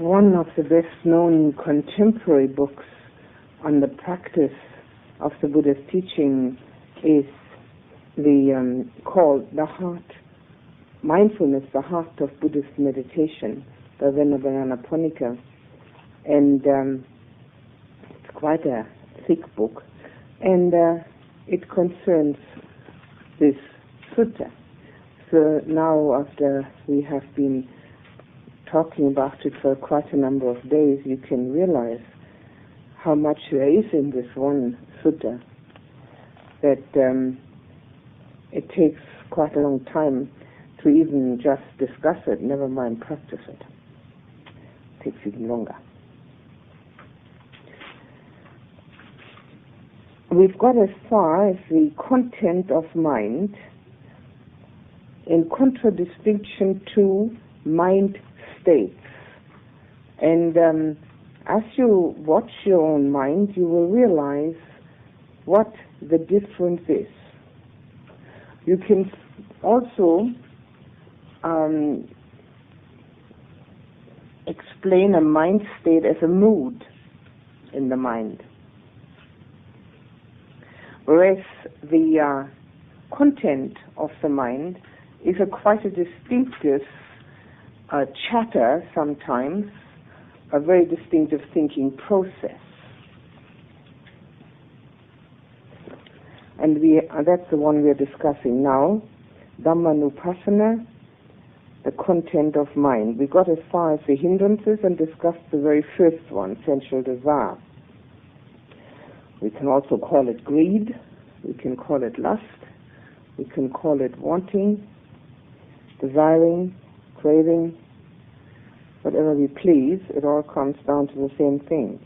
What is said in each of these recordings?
one of the best-known contemporary books on the practice of the Buddha's teaching is called The Heart, Mindfulness, the Heart of Buddhist Meditation by Venerable Nyanaponika. And it's quite a thick book, and it concerns this sutta. So now, after we have been talking about it for quite a number of days, you can realize how much there is in this one sutta, that it takes quite a long time to even just discuss it, never mind practice it. It takes even longer. We've got as far as the content of mind in contradistinction to mind states. And as you watch your own mind, you will realize what the difference is. You can also explain a mind state as a mood in the mind, whereas the content of the mind is quite a distinctive chatter sometimes, a very distinctive thinking process. And that's the one we are discussing now, Dhamma, the content of mind. We got as far as the hindrances and discussed the very first one, sensual desire. We can also call it greed, we can call it lust, we can call it wanting, desiring, craving, whatever we please. It all comes down to the same thing.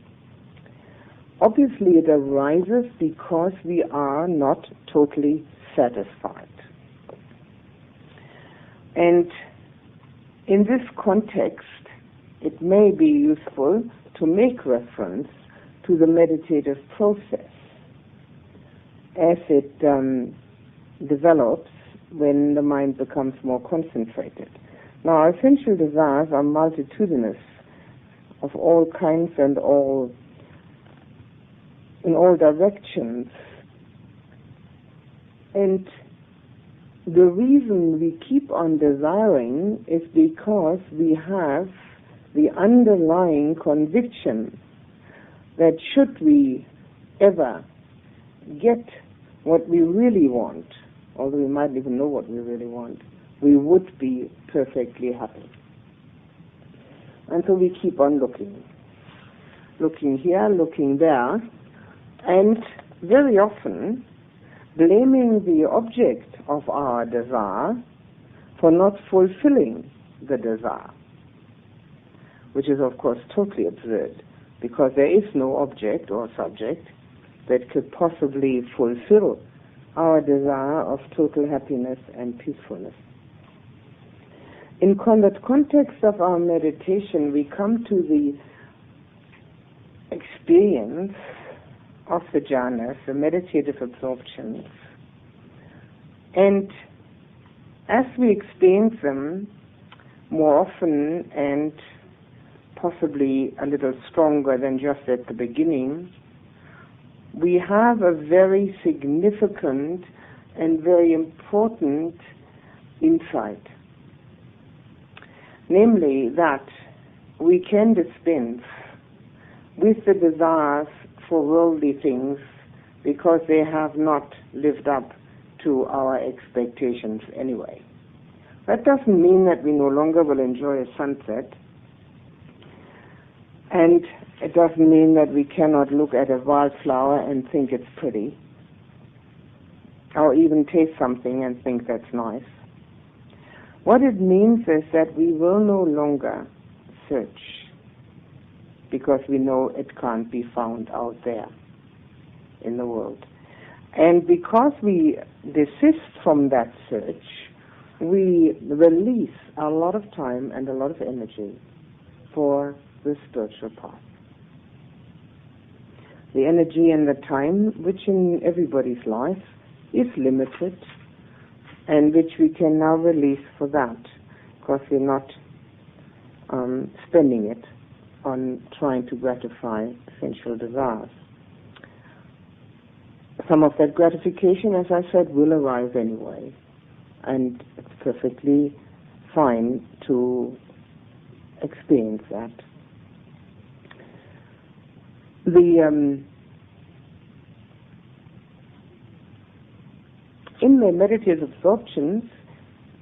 Obviously, it arises because we are not totally satisfied. And in this context, it may be useful to make reference to the meditative process as it develops when the mind becomes more concentrated. Now, our sensual desires are multitudinous, of all kinds and in all directions. And the reason we keep on desiring is because we have the underlying conviction that should we ever get what we really want, although we might even know what we really want, we would be perfectly happy. And so we keep on looking here, looking there, and very often blaming the object of our desire for not fulfilling the desire, which is of course totally absurd, because there is no object or subject that could possibly fulfill our desire of total happiness and peacefulness. In the context of our meditation, we come to the experience of the jhanas, the meditative absorptions. And as we experience them more often and possibly a little stronger than just at the beginning, we have a very significant and very important insight. Namely, that we can dispense with the desires for worldly things because they have not lived up to our expectations anyway. That doesn't mean that we no longer will enjoy a sunset, and it doesn't mean that we cannot look at a wildflower and think it's pretty, or even taste something and think that's nice. What it means is that we will no longer search because we know it can't be found out there in the world. And because we desist from that search, we release a lot of time and a lot of energy for the spiritual path. The energy and the time, which in everybody's life is limited, and which we can now release for that, because we're not spending it on trying to gratify sensual desires. Some of that gratification, as I said, will arise anyway, and it's perfectly fine to experience that. In the meditative absorptions,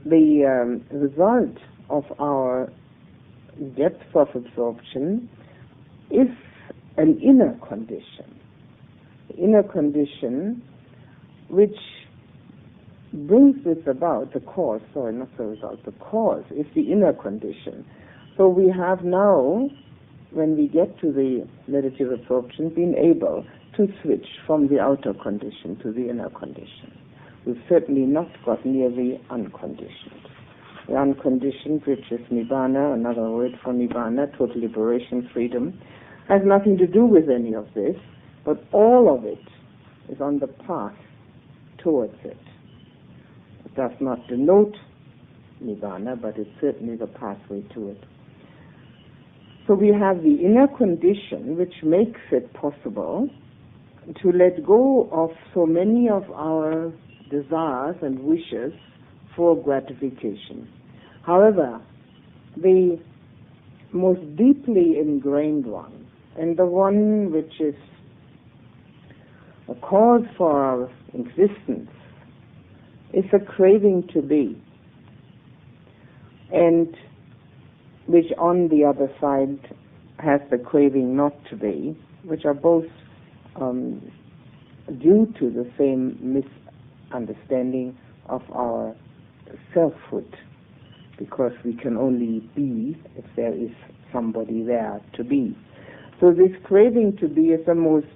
the result of our depth of absorption is an inner condition. The inner condition which brings this about, the cause is the inner condition. So we have now, when we get to the meditative absorption, been able to switch from the outer condition to the inner condition. We've certainly not got near the unconditioned. The unconditioned, which is Nibbana, another word for Nibbana, total liberation, freedom, has nothing to do with any of this, but all of it is on the path towards it. It does not denote Nibbana, but it's certainly the pathway to it. So we have the inner condition which makes it possible to let go of so many of our desires and wishes for gratification. However, the most deeply ingrained one, and the one which is a cause for our existence, is a craving to be, and which on the other side has the craving not to be, which are both due to the same misunderstanding of our selfhood, because we can only be if there is somebody there to be. So this craving to be is the most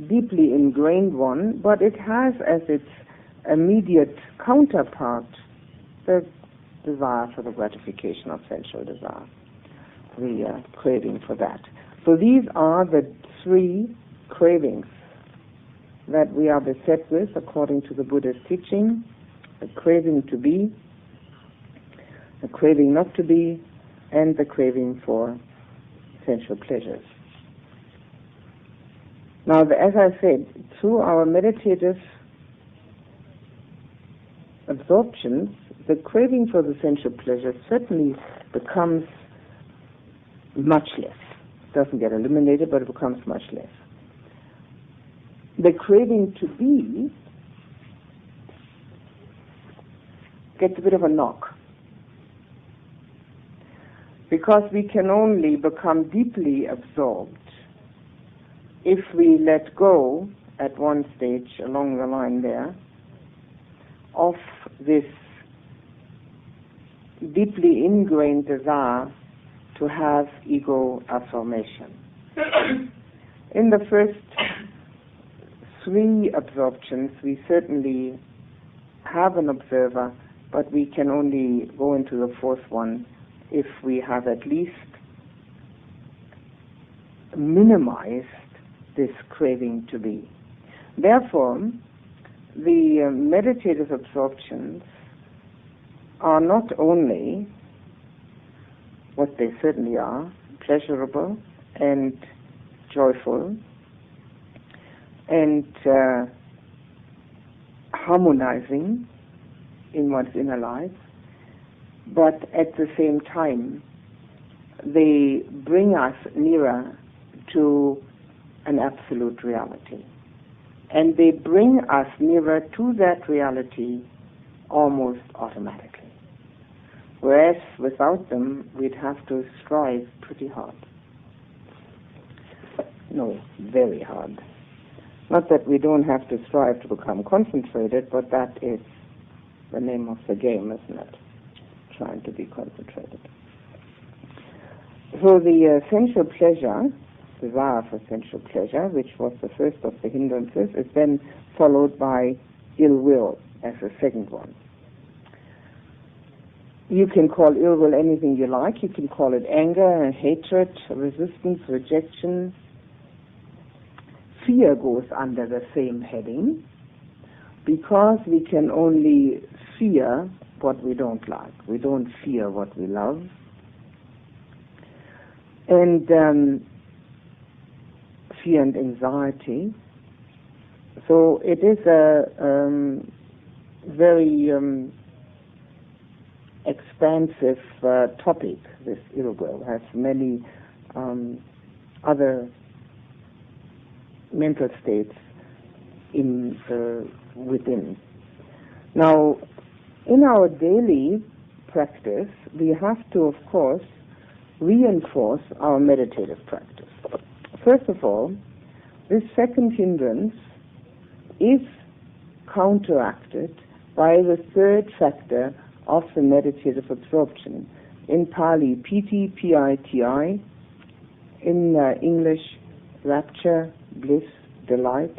deeply ingrained one, but it has as its immediate counterpart the desire for the gratification of sensual desire, the craving for that. So these are the three cravings that we are beset with according to the Buddha's teaching: the craving to be, the craving not to be, and the craving for sensual pleasures. Now, as I said, through our meditative absorptions, the craving for the sensual pleasure certainly becomes much less. It doesn't get eliminated, but it becomes much less. The craving to be gets a bit of a knock, because we can only become deeply absorbed if we let go at one stage along the line there of this deeply ingrained desire to have ego affirmation. In the first three absorptions, we certainly have an observer, but we can only go into the fourth one if we have at least minimized this craving to be. Therefore, the meditative absorptions are not only what they certainly are, pleasurable and joyful and harmonizing in one's inner life, but at the same time they bring us nearer to an absolute reality. And they bring us nearer to that reality almost automatically. Whereas without them, we'd have to strive pretty hard. No, very hard. Not that we don't have to strive to become concentrated, but that is the name of the game, isn't it? Trying to be concentrated. So the sensual pleasure, desire for sensual pleasure, which was the first of the hindrances, is then followed by ill will as a second one. You can call ill will anything you like. You can call it anger, hatred, resistance, rejection. Fear goes under the same heading, because we can only fear what we don't like. We don't fear what we love. and fear and anxiety. So it is a very expansive topic. This ill will has many other mental states within. Now, in our daily practice, we have to, of course, reinforce our meditative practice. First of all, this second hindrance is counteracted by the third factor of the meditative absorption. In Pali, piti, piti, in English, rapture, bliss, delight.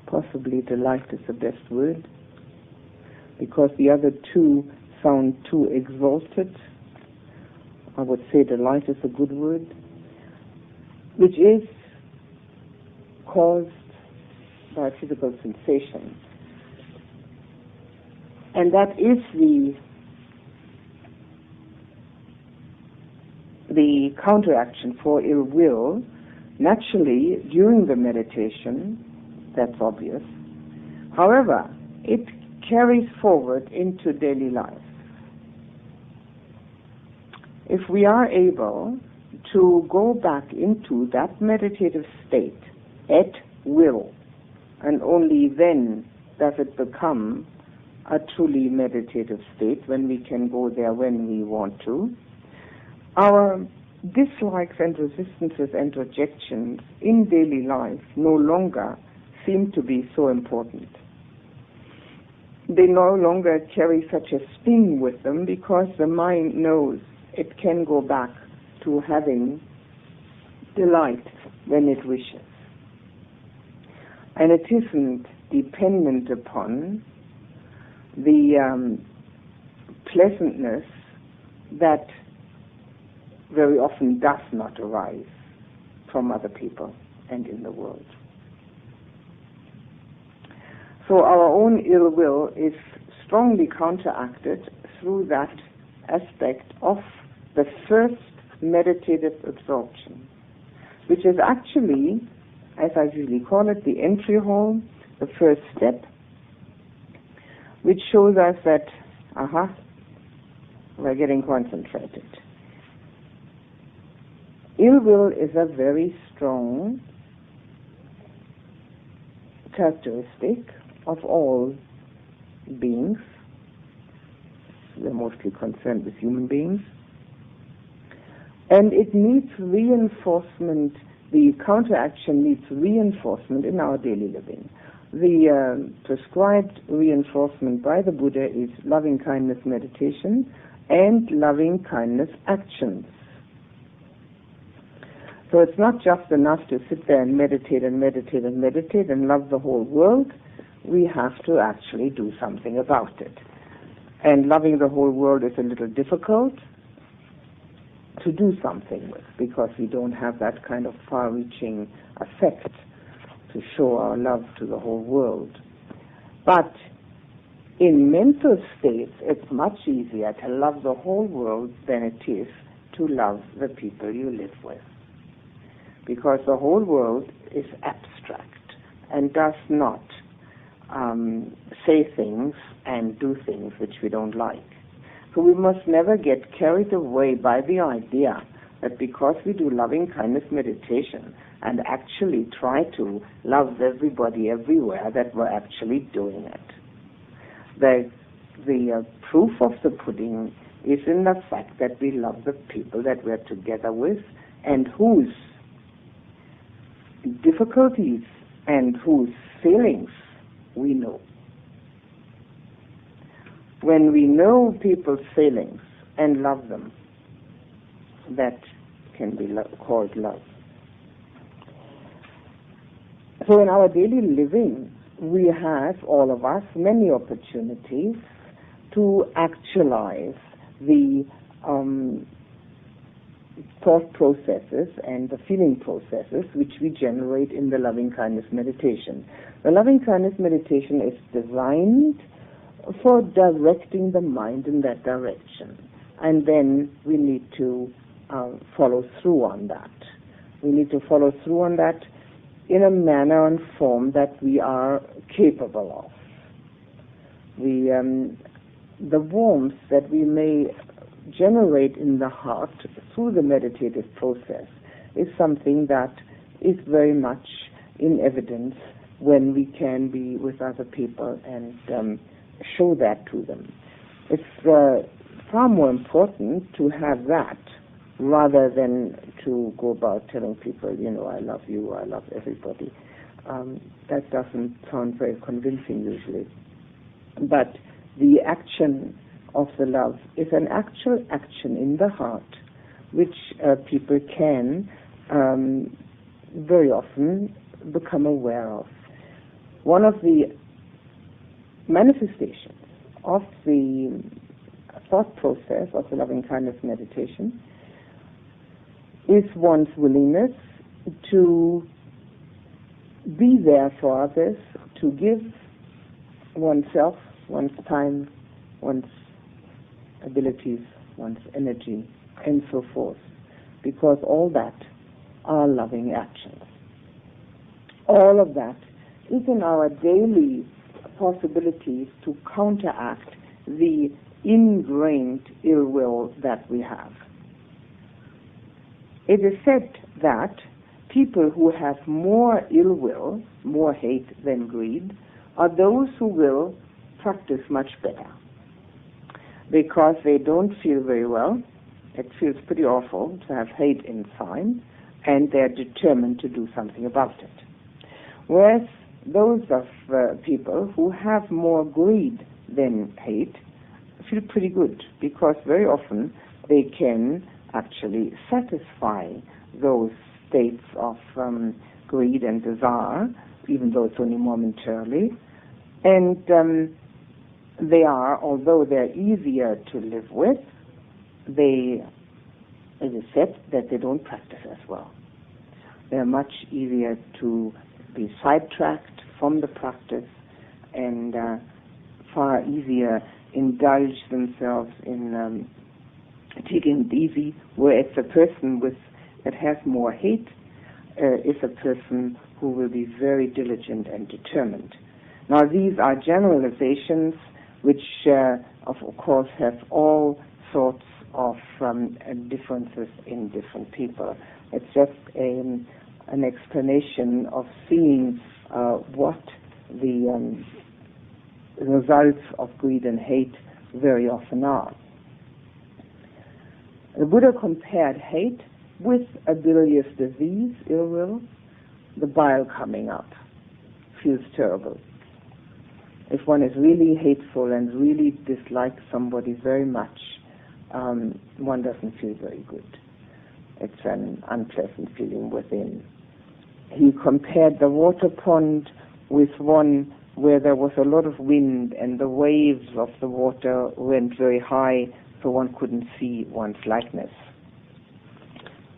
Possibly delight is the best word, because the other two sound too exalted. I would say delight is a good word, which is caused by physical sensation. And that is the counteraction for ill will. Naturally, during the meditation, that's obvious. However, it carries forward into daily life. If we are able to go back into that meditative state at will, and only then does it become a truly meditative state, when we can go there when we want to, our dislikes and resistances and rejections in daily life no longer seem to be so important. They no longer carry such a sting with them, because the mind knows it can go back to having delight when it wishes. And it isn't dependent upon the pleasantness that very often does not arise from other people and in the world. So our own ill will is strongly counteracted through that aspect of the first meditative absorption, which is actually, as I usually call it, the entry hall, the first step, which shows us that, we're getting concentrated. Ill will is a very strong characteristic of all beings. We're mostly concerned with human beings. And it needs reinforcement. The counteraction needs reinforcement in our daily living. The prescribed reinforcement by the Buddha is loving-kindness meditation and loving-kindness actions. So it's not just enough to sit there and meditate and meditate and meditate and love the whole world. We have to actually do something about it. And loving the whole world is a little difficult to do something with, because we don't have that kind of far-reaching effect to show our love to the whole world. But in mental states, it's much easier to love the whole world than it is to love the people you live with, because the whole world is abstract and does not say things and do things which we don't like. So we must never get carried away by the idea that because we do loving-kindness meditation and actually try to love everybody everywhere, that we're actually doing it. The proof of the pudding is in the fact that we love the people that we're together with and whose difficulties and whose failings we know. When we know people's failings and love them, that can be called love. So in our daily living, we have, all of us, many opportunities to actualize the thought processes and the feeling processes which we generate in the loving-kindness meditation. The loving-kindness meditation is designed for directing the mind in that direction. And then we need to follow through on that. We need to follow through on that in a manner and form that we are capable of. The warmth that we may generate in the heart through the meditative process is something that is very much in evidence when we can be with other people and show that to them. It's far more important to have that rather than to go about telling people, I love you, I love everybody. That doesn't sound very convincing usually. But the action of the love is an actual action in the heart, which people can very often become aware of. One of the manifestations of the thought process of the loving kindness meditation is one's willingness to be there for others, to give oneself, one's time, one's abilities, one's energy, and so forth, because all that are loving actions. All of that is in our daily possibilities to counteract the ingrained ill will that we have. It is said that people who have more ill will, more hate than greed, are those who will practice much better, because they don't feel very well. It feels pretty awful to have hate inside, and they're determined to do something about it. Whereas those of people who have more greed than hate feel pretty good, because very often they can actually satisfy those states of greed and desire, even though it's only momentarily. And they are, although they're easier to live with, it is said that they don't practice as well. They're much easier to be sidetracked from the practice and far easier indulge themselves in taking it easy, whereas a person that has more hate is a person who will be very diligent and determined. Now, these are generalizations which, of course, have all sorts of differences in different people. It's just an explanation of seeing what the results of greed and hate very often are. The Buddha compared hate with a bilious disease, ill will, the bile coming up. Feels terrible. If one is really hateful and really dislikes somebody very much, one doesn't feel very good. It's an unpleasant feeling within. He compared the water pond with one where there was a lot of wind and the waves of the water went very high, so one couldn't see one's likeness.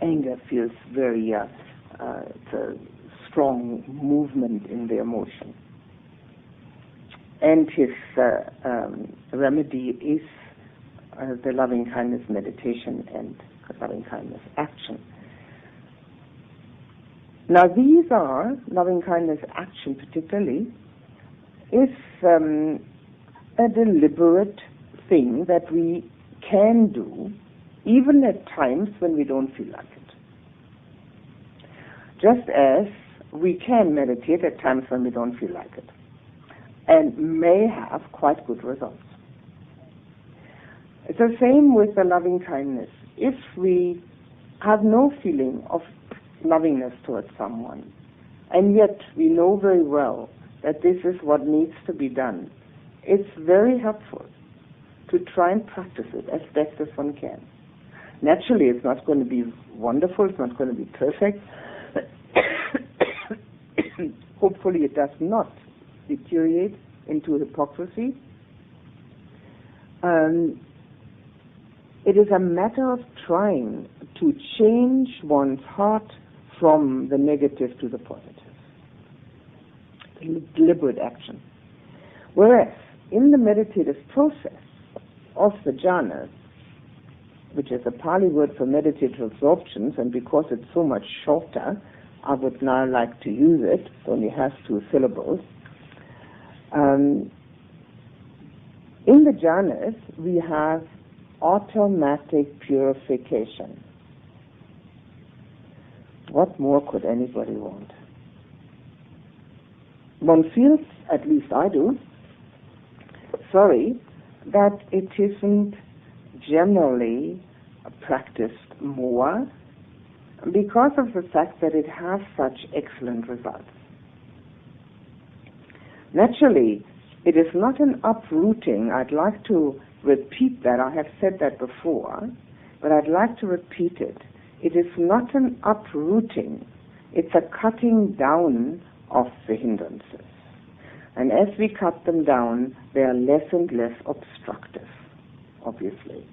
Anger feels very it's a strong movement in the emotion. And his remedy is the loving kindness meditation and loving kindness action. Now, these are, loving kindness action particularly, is a deliberate thing that we can do even at times when we don't feel like it. Just as we can meditate at times when we don't feel like it, and may have quite good results. It's the same with the loving kindness. If we have no feeling of lovingness towards someone, and yet we know very well that this is what needs to be done, it's very helpful to try and practice it as best as one can. Naturally, it's not going to be wonderful, it's not going to be perfect. Hopefully it does not deteriorate into hypocrisy. It is a matter of trying to change one's heart from the negative to the positive. Deliberate action. Whereas in the meditative process of the jhanas, which is a Pali word for meditative absorptions, and because it's so much shorter, I would now like to use it. It only has 2 syllables. In the jhanas, we have automatic purification. What more could anybody want? One feels, at least I do, sorry, that it isn't generally practiced more because of the fact that it has such excellent results. Naturally, it is not an uprooting. I'd like to repeat that. I have said that before, but I'd like to repeat it. It is not an uprooting. It's a cutting down of the hindrances. And as we cut them down, they are less and less obstructive, obviously.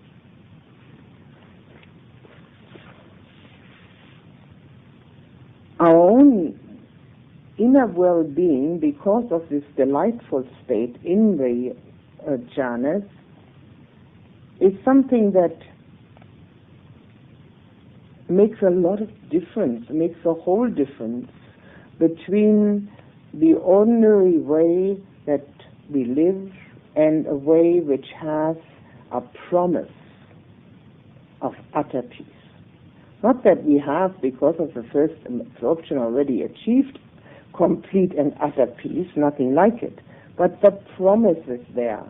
Our own inner well-being, because of this delightful state in the jhanas, is something that makes a lot of difference, makes a whole difference between the ordinary way that we live and a way which has a promise of utter peace. Not that we have, because of the first absorption, already achieved complete and utter peace, nothing like it, but the promise is there.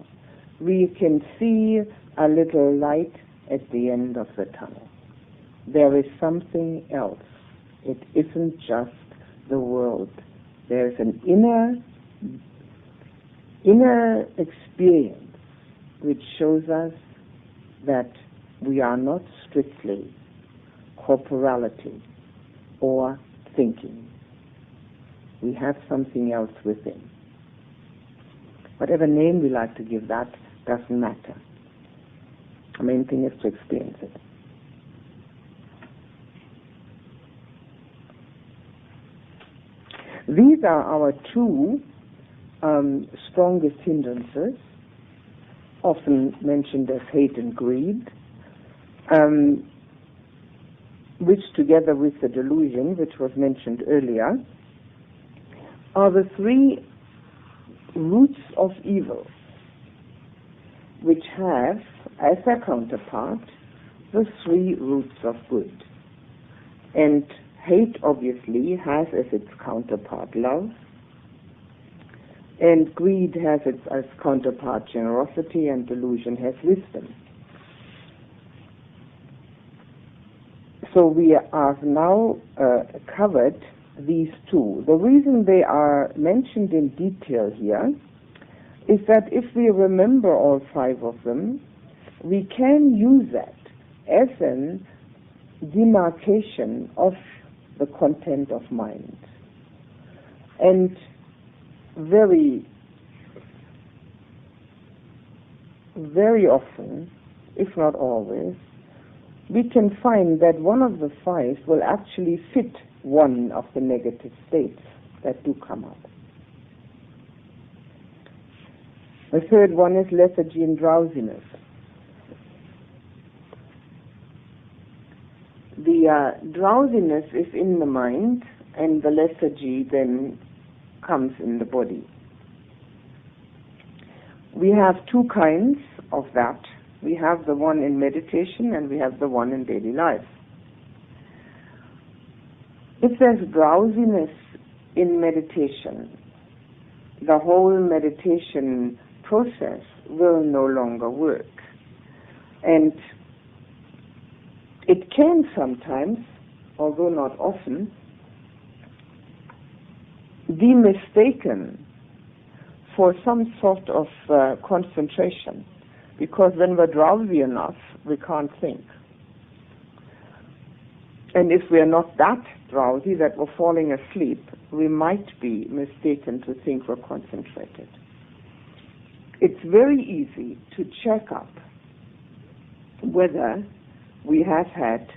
We can see a little light at the end of the tunnel. There is something else. It isn't just the world. There is an inner experience which shows us that we are not strictly corporality or thinking. We have something else within. Whatever name we like to give that doesn't matter. The main thing is to experience it. These are our 2 strongest hindrances, often mentioned as hate and greed, which together with the delusion, which was mentioned earlier, are the 3 roots of evil, which have as their counterpart the 3 roots of good. And hate obviously has as its counterpart love, and greed has its as counterpart generosity, and delusion has wisdom. So we have now covered these 2. The reason they are mentioned in detail here is that if we remember all 5 of them, we can use that as an demarcation of the content of mind. And very, very often, if not always, we can find that one of the 5 will actually fit one of the negative states that do come up. The 3rd one is lethargy and drowsiness. The drowsiness is in the mind, and the lethargy then comes in the body. We have 2 kinds of that. We have the one in meditation, and we have the one in daily life. If there's drowsiness in meditation, the whole meditation process will no longer work. And it can sometimes, although not often, be mistaken for some sort of concentration, because when we're drowsy enough, we can't think. And if we're not that drowsy that we're falling asleep, we might be mistaken to think we're concentrated. It's very easy to check up whether we have had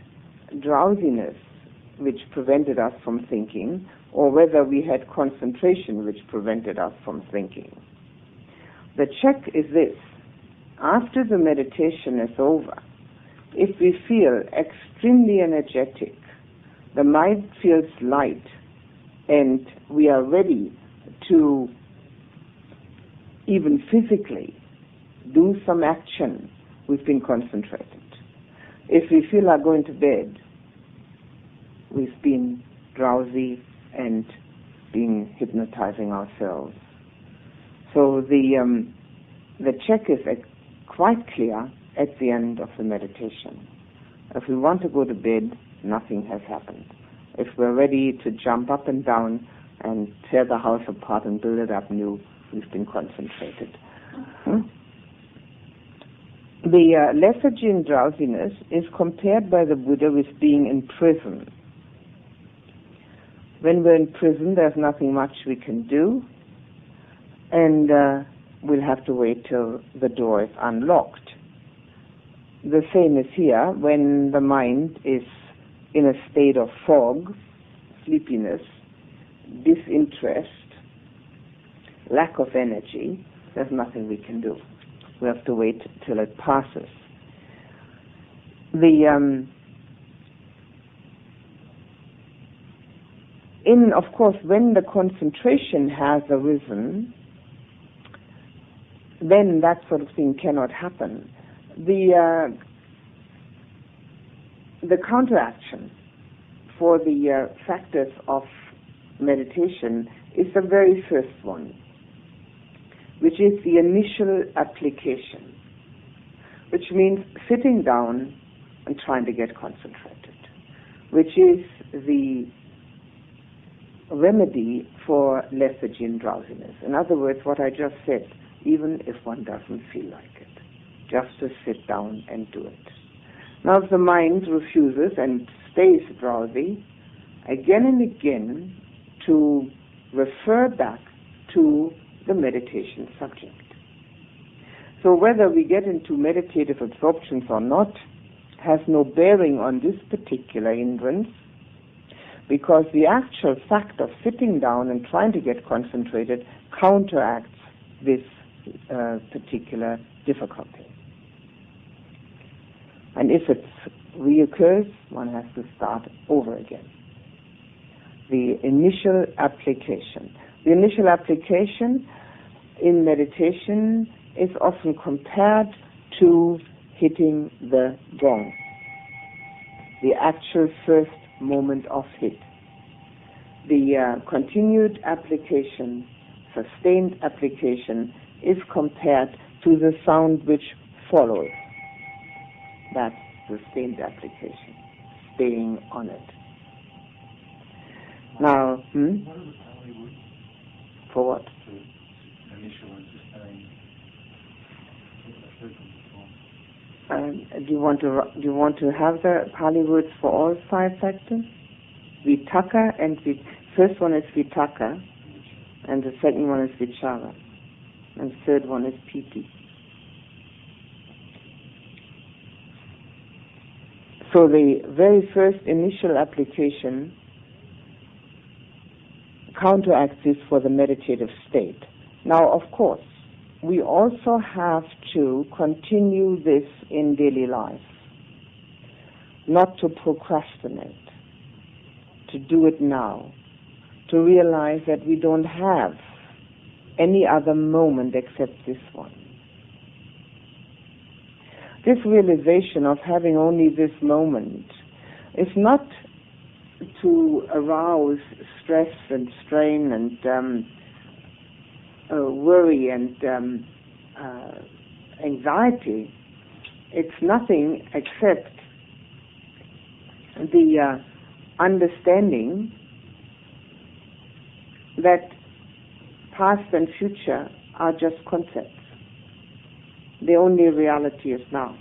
drowsiness which prevented us from thinking, or whether we had concentration which prevented us from thinking. The check is this: after the meditation is over, if we feel extremely energetic, the mind feels light, and we are ready to even physically do some action, we've been concentrated. If we feel like going to bed, we've been drowsy and been hypnotizing ourselves. So the check is quite clear at the end of the meditation. If we want to go to bed, nothing has happened. If we're ready to jump up and down and tear the house apart and build it up new, we've been concentrated. The lethargy and drowsiness is compared by the Buddha with being in prison. When we're in prison, there's nothing much we can do, and we'll have to wait till the door is unlocked. The same is here. When the mind is in a state of fog, sleepiness, disinterest, lack of energy, there's nothing we can do. We have to wait till it passes. Of course, when the concentration has arisen, then that sort of thing cannot happen. The counteraction for the factors of meditation is the very first one, which is the initial application, which means sitting down and trying to get concentrated, which is the remedy for lethargy and drowsiness. In other words, what I just said, even if one doesn't feel like it, just to sit down and do it. Now, if the mind refuses and stays drowsy, again and again to refer back to the meditation subject. So whether we get into meditative absorptions or not has no bearing on this particular hindrance, because the actual fact of sitting down and trying to get concentrated counteracts this particular difficulty. And if it reoccurs, one has to start over again. The initial application. The initial application in meditation is often compared to hitting the gong, the actual first moment of hit. The continued application, sustained application, is compared to the sound which follows that sustained application, staying on it. Now, What are the Pali words? For what? The initial and sustained. I've heard them before. Do you want to have the Pali words for all 5 factors? Vitaka and first one is vitaka, and the second one is vichara, and the third one is piti. So the very first initial application counteracts this for the meditative state. Now, of course, we also have to continue this in daily life, not to procrastinate, to do it now, to realize that we don't have any other moment except this one. This realization of having only this moment is not to arouse stress and strain and worry and anxiety. It's nothing except the understanding that past and future are just concepts. The only reality is now.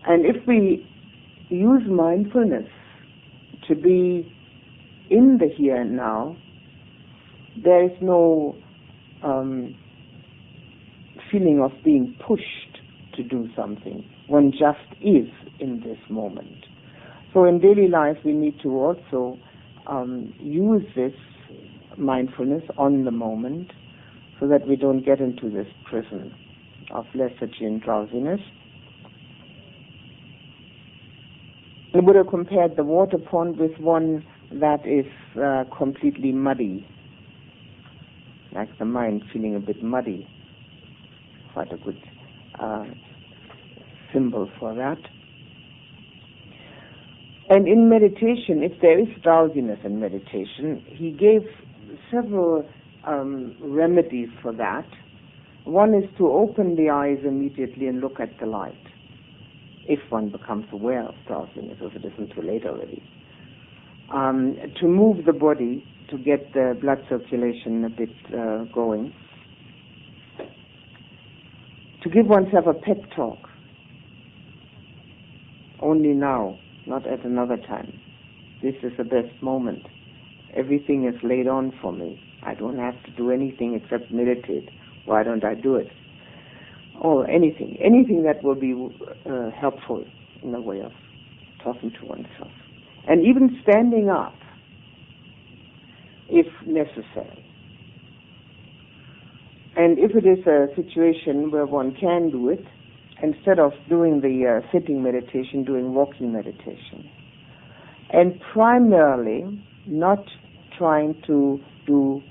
And if we use mindfulness to be in the here and now, there is no feeling of being pushed to do something. One just is in this moment. So in daily life we need to also use this mindfulness on the moment so that we don't get into this prison of lethargy and drowsiness. The Buddha compared the water pond with one that is completely muddy, like the mind feeling a bit muddy. Quite a good symbol for that. And in meditation, if there is drowsiness in meditation, he gave several remedies for that. One is to open the eyes immediately and look at the light, if one becomes aware of drowsiness, if it isn't too late already. To move the body to get the blood circulation a bit going. To give oneself a pep talk. Only now, not at another time. This is the best moment. Everything is laid on for me. I don't have to do anything except meditate. Why don't I do it? Or anything that will be helpful in the way of talking to oneself. And even standing up, if necessary. And if it is a situation where one can do it, instead of doing the sitting meditation, doing walking meditation. And primarily, not trying to do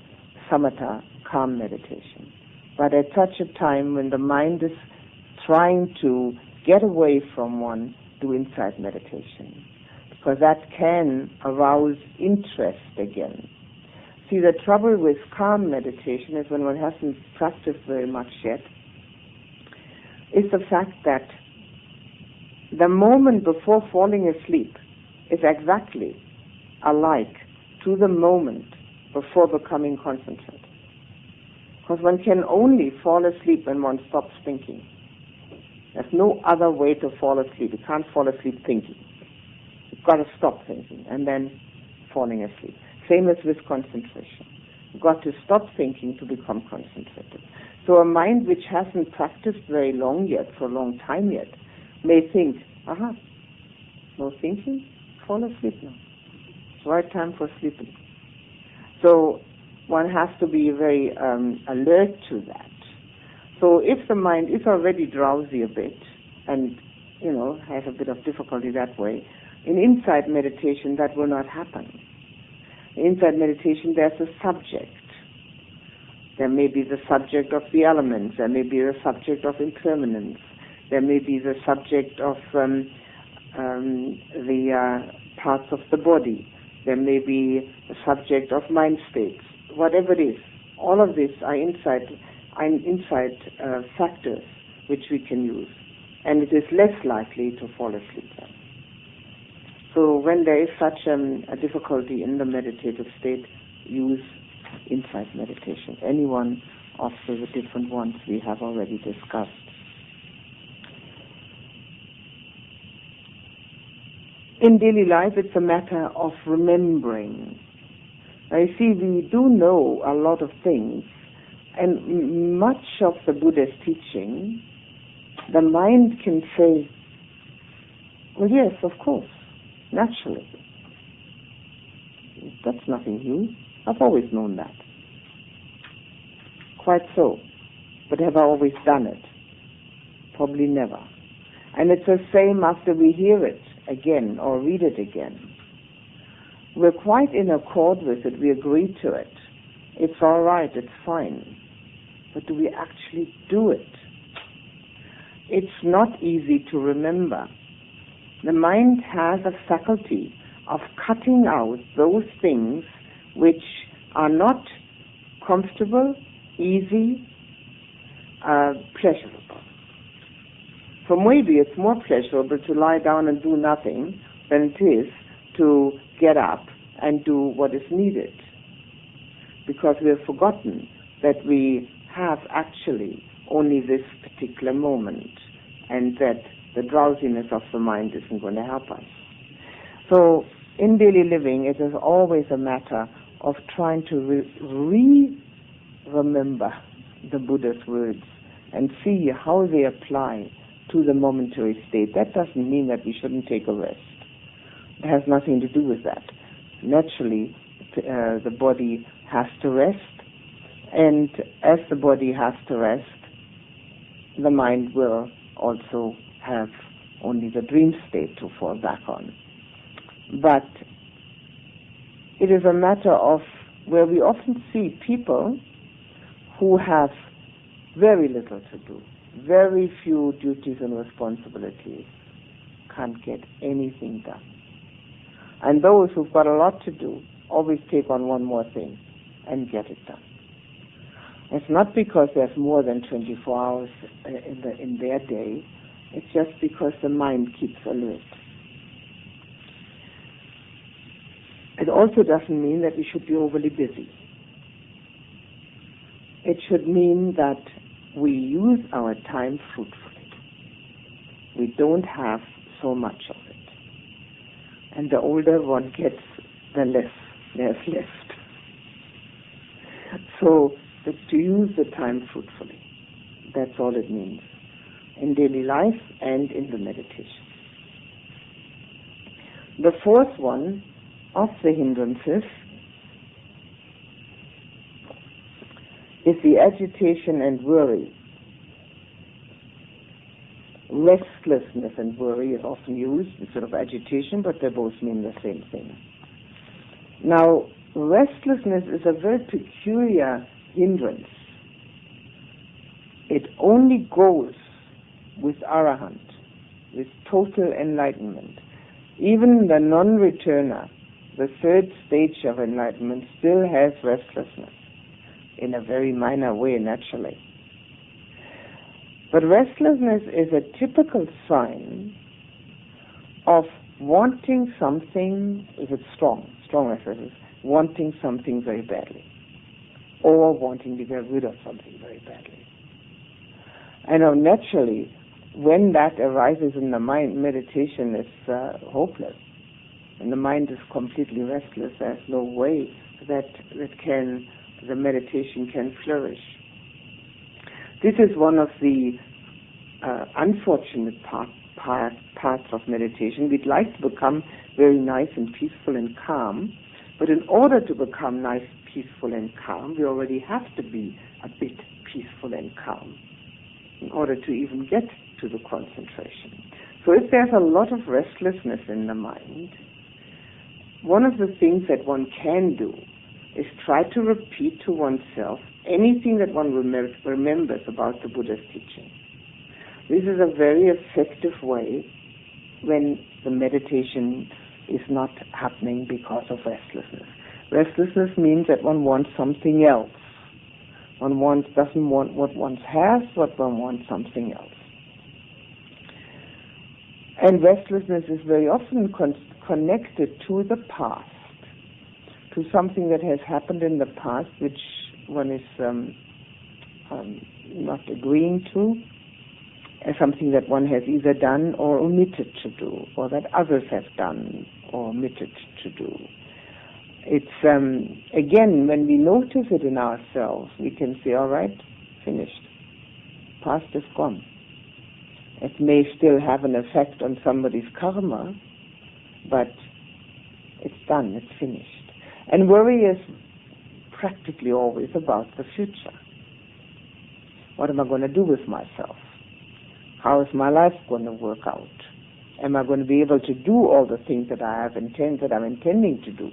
samatha, calm meditation, but at such a time when the mind is trying to get away from one, do insight meditation, because that can arouse interest again. See, the trouble with calm meditation is when one hasn't practiced very much yet, is the fact that the moment before falling asleep is exactly alike to the moment before becoming concentrated. Because one can only fall asleep when one stops thinking. There's no other way to fall asleep. You can't fall asleep thinking. You've got to stop thinking and then falling asleep. Same as with concentration. You've got to stop thinking to become concentrated. So a mind which hasn't practiced very long yet, for a long time yet, may think, no thinking, fall asleep now. It's the right time for sleeping. So one has to be very alert to that. So if the mind is already drowsy a bit and, has a bit of difficulty that way, in insight meditation that will not happen. In insight meditation there's a subject. There may be the subject of the elements, there may be the subject of impermanence, there may be the subject of the parts of the body, there may be a subject of mind states. Whatever it is, all of these are insight factors which we can use, and it is less likely to fall asleep then. So when there is such a difficulty in the meditative state, use insight meditation. Any one of the different ones we have already discussed. In daily life, it's a matter of remembering. Now, you see, we do know a lot of things, and much of the Buddha's teaching, the mind can say, well, yes, of course, naturally. That's nothing new. I've always known that. Quite so. But have I always done it? Probably never. And it's the same after we hear it again or read it again. We're quite in accord with it. We agree to it. It's all right. It's fine. But do we actually do it? It's not easy to remember. The mind has a faculty of cutting out those things which are not comfortable, easy, pleasurable. So maybe it's more pleasurable to lie down and do nothing than it is to get up and do what is needed, because we have forgotten that we have actually only this particular moment and that the drowsiness of the mind isn't going to help us. So in daily living, it is always a matter of trying to remember the Buddha's words and see how they apply to the momentary state. That doesn't mean that we shouldn't take a rest. It has nothing to do with that. Naturally, the body has to rest, and as the body has to rest, the mind will also have only the dream state to fall back on. But it is a matter of where we often see people who have very little to do, very few duties and responsibilities, can't get anything done. And those who've got a lot to do always take on one more thing and get it done. It's not because there's more than 24 hours in their day, it's just because the mind keeps alert. It also doesn't mean that we should be overly busy. It should mean that we use our time fruitfully. We don't have so much of it. And the older one gets, the less there's left. So to use the time fruitfully, that's all it means, in daily life and in the meditation. The fourth one of the hindrances is the agitation and worry. Restlessness and worry is often used instead of agitation, but they both mean the same thing. Now, restlessness is a very peculiar hindrance. It only goes with arahant, with total enlightenment. Even the non-returner, the third stage of enlightenment, still has restlessness, in a very minor way, naturally. But restlessness is a typical sign of wanting something, if it's strong restlessness, wanting something very badly, or wanting to get rid of something very badly. I know naturally, when that arises in the mind, meditation is hopeless. And the mind is completely restless. There's no way that the meditation can flourish. This is one of the unfortunate parts of meditation. We'd like to become very nice and peaceful and calm, but in order to become nice, peaceful and calm, we already have to be a bit peaceful and calm in order to even get to the concentration. So if there's a lot of restlessness in the mind, one of the things that one can do is try to repeat to oneself anything that one remembers about the Buddha's teaching. This is a very effective way when the meditation is not happening because of restlessness. Restlessness means that one wants something else. One doesn't want what one has, but one wants something else. And restlessness is very often connected to the past, to something that has happened in the past which one is not agreeing to, as something that one has either done or omitted to do, or that others have done or omitted to do. It's, again, when we notice it in ourselves, we can say, all right, finished. Past is gone. It may still have an effect on somebody's karma, but it's done, it's finished. And worry is practically always about the future. What am I going to do with myself? How is my life going to work out? Am I going to be able to do all the things that I'm intending to do?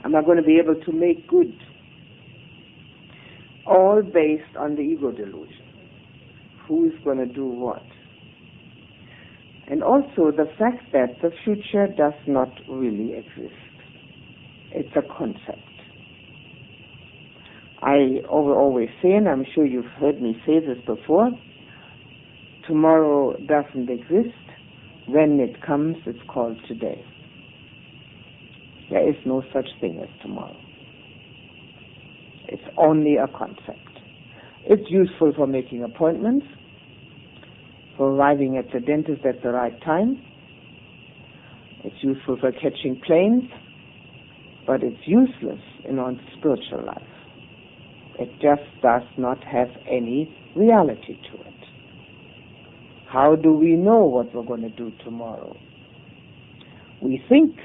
Am I going to be able to make good? All based on the ego delusion. Who is going to do what? And also the fact that the future does not really exist. It's a concept. I always say, and I'm sure you've heard me say this before, tomorrow doesn't exist. When it comes, it's called today. There is no such thing as tomorrow. It's only a concept. It's useful for making appointments, for arriving at the dentist at the right time. It's useful for catching planes, but it's useless in one's spiritual life. It just does not have any reality to it. How do we know what we're going to do tomorrow? We think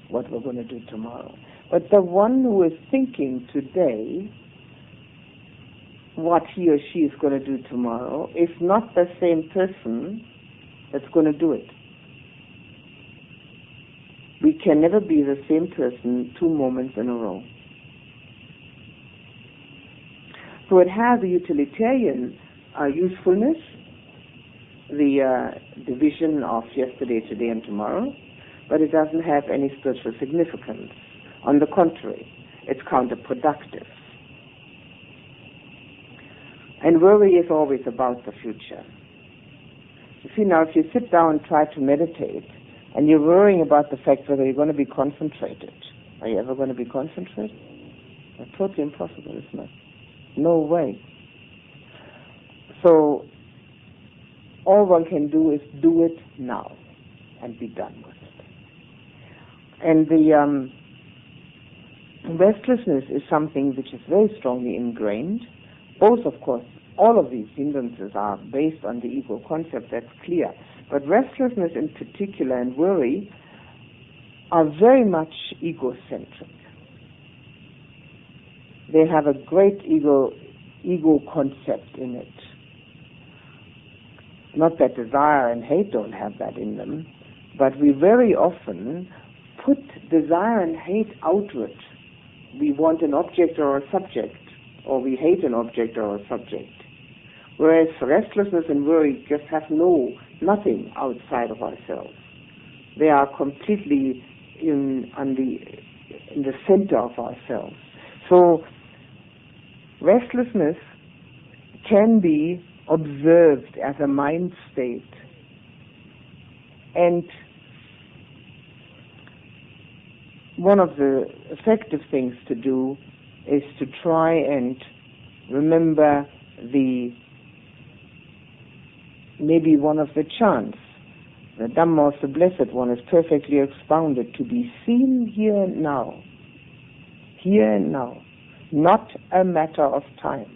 what we're going to do tomorrow. But the one who is thinking today what he or she is going to do tomorrow is not the same person that's going to do it. We can never be the same person 2 moments in a row. So it has a utilitarian usefulness, the division of yesterday, today, and tomorrow, but it doesn't have any spiritual significance. On the contrary, it's counterproductive. And worry is always about the future. You see, now if you sit down and try to meditate, and you're worrying about the fact whether you're going to be concentrated, are you ever going to be concentrated? That's totally impossible, isn't it? No way. So all one can do is do it now and be done with it. And the restlessness is something which is very strongly ingrained. Both, of course, all of these hindrances are based on the ego concept, that's clear. But restlessness in particular and worry are very much egocentric. They have a great ego concept in it. Not that desire and hate don't have that in them, but we very often put desire and hate outward. We want an object or a subject, or we hate an object or a subject. Whereas restlessness and worry just have nothing outside of ourselves. They are completely in the center of ourselves. So restlessness can be observed as a mind state, and one of the effective things to do is to try and remember maybe one of the chants. The Dhamma of the Blessed One is perfectly expounded: to be seen here and now, not a matter of time.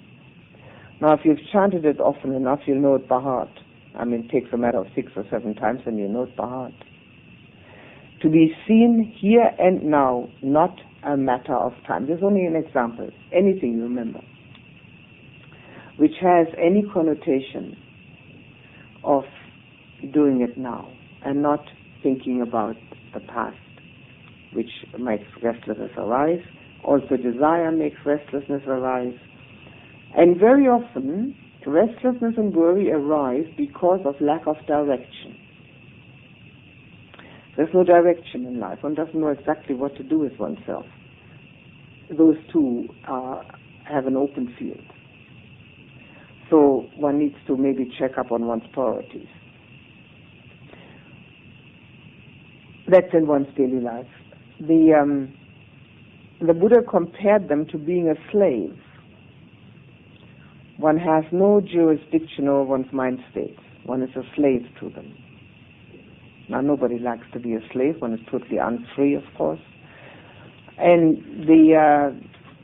Now, if you've chanted it often enough, you'll know it by heart. I mean, it takes a matter of 6 or 7 times and you know it by heart. To be seen here and now, not a matter of time. There's only an example. Anything you remember, which has any connotation of doing it now and not thinking about the past, which makes restlessness arise. Also, desire makes restlessness arise. And very often, restlessness and worry arise because of lack of direction. There's no direction in life. One doesn't know exactly what to do with oneself. Those two have an open field. So one needs to maybe check up on one's priorities. That's in one's daily life. The Buddha compared them to being a slave. One has no jurisdiction over one's mind states. One is a slave to them. Now, nobody likes to be a slave. One is totally unfree, of course. And the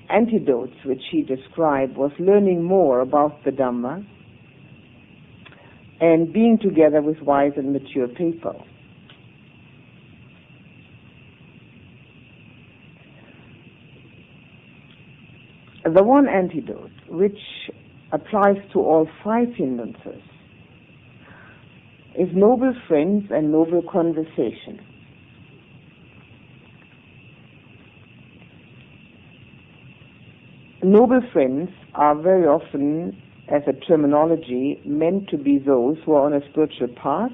antidotes which he described was learning more about the Dhamma and being together with wise and mature people. The one antidote which applies to all 5 hindrances is noble friends and noble conversation. Noble friends are very often, as a terminology, meant to be those who are on a spiritual path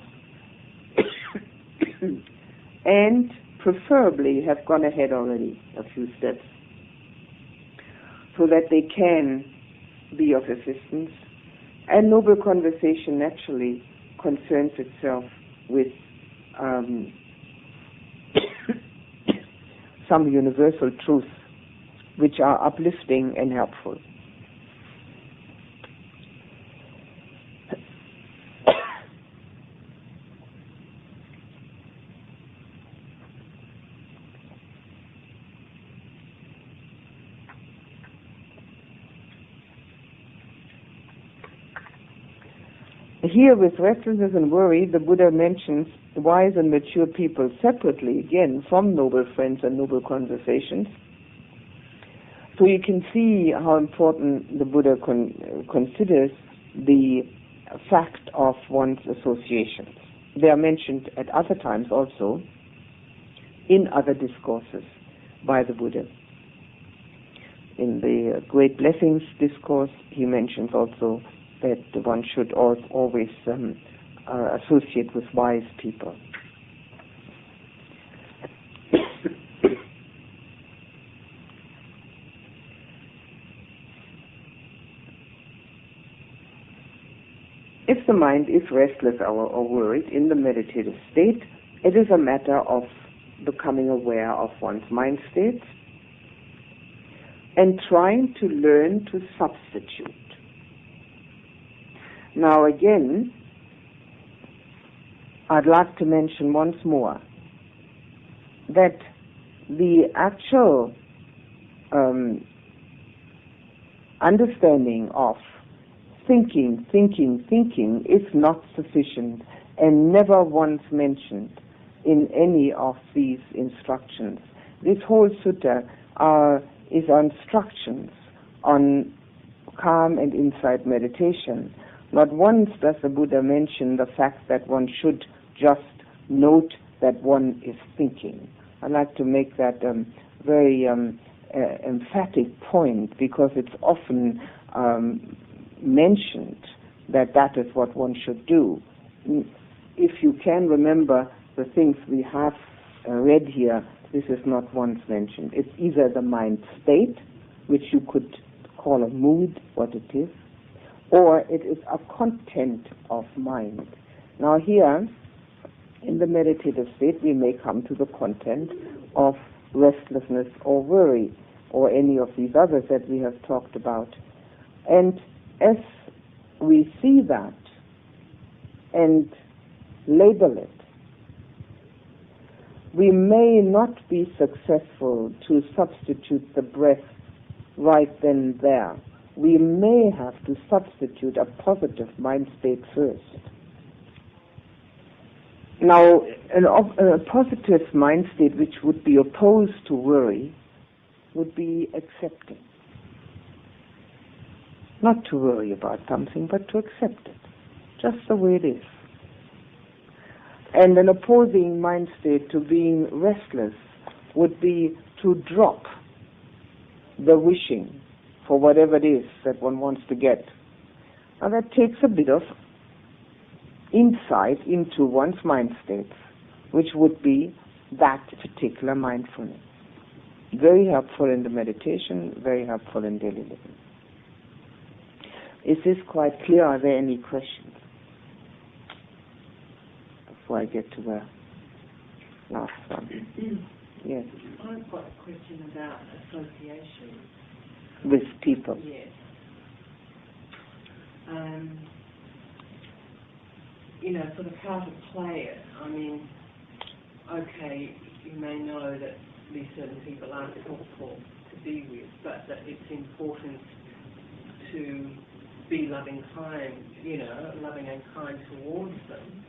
and preferably have gone ahead already a few steps, so that they can be of assistance. And noble conversation naturally concerns itself with some universal truths which are uplifting and helpful. Here, with restlessness and worry, the Buddha mentions wise and mature people separately, again, from noble friends and noble conversations. So you can see how important the Buddha considers the fact of one's associations. They are mentioned at other times also in other discourses by the Buddha. In the Great Blessings discourse, he mentions also that one should always associate with wise people. If the mind is restless or worried in the meditative state, it is a matter of becoming aware of one's mind states and trying to learn to substitute. Now again, I'd like to mention once more that the actual understanding of thinking is not sufficient and never once mentioned in any of these instructions. This whole sutta is instructions on calm and insight meditation. Not once does the Buddha mention the fact that one should just note that one is thinking. I'd like to make that very emphatic point, because it's often mentioned that that is what one should do. If you can remember the things we have read here, this is not once mentioned. It's either the mind state, which you could call a mood, what it is, or it is a content of mind. Now here, in the meditative state, we may come to the content of restlessness or worry, or any of these others that we have talked about. And as we see that and label it, we may not be successful to substitute the breath right then and there. We may have to substitute a positive mind state first. Now, a positive mind state which would be opposed to worry would be accepting. Not to worry about something, but to accept it, just the way it is. And an opposing mind state to being restless would be to drop the wishing for whatever it is that one wants to get. Now that takes a bit of insight into one's mind states, which would be that particular mindfulness. Very helpful in the meditation, very helpful in daily living. Is this quite clear? Are there any questions before I get to the last one? Yes. I've got a question about association. With people? Yes. Sort of how to play it. I mean, okay, you may know that these certain people aren't helpful to be with, but that it's important to be loving and kind towards them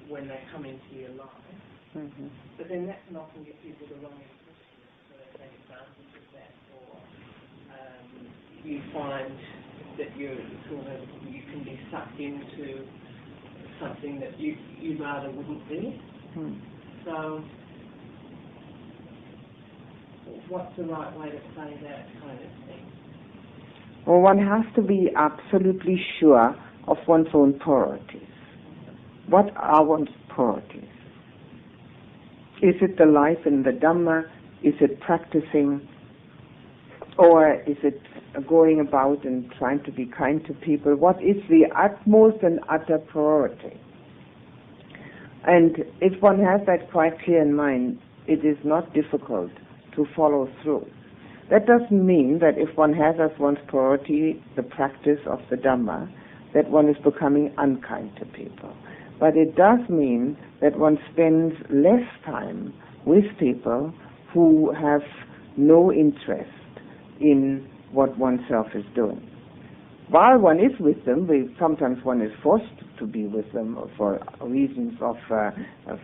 when they come into your life. Mm-hmm. But then that can often get people the wrong impression, so they take advantage of that, or you find that you can be sucked into something that you rather wouldn't be. Mm. So what's the right way to play that kind of thing? Well, one has to be absolutely sure of one's own priorities. What are one's priorities? Is it the life in the Dhamma? Is it practicing? Or is it going about and trying to be kind to people? What is the utmost and utter priority? And if one has that quite clear in mind, it is not difficult to follow through. That doesn't mean that if one has as one's priority the practice of the Dhamma, that one is becoming unkind to people. But it does mean that one spends less time with people who have no interest in what oneself is doing. While one is with them, sometimes one is forced to be with them for reasons of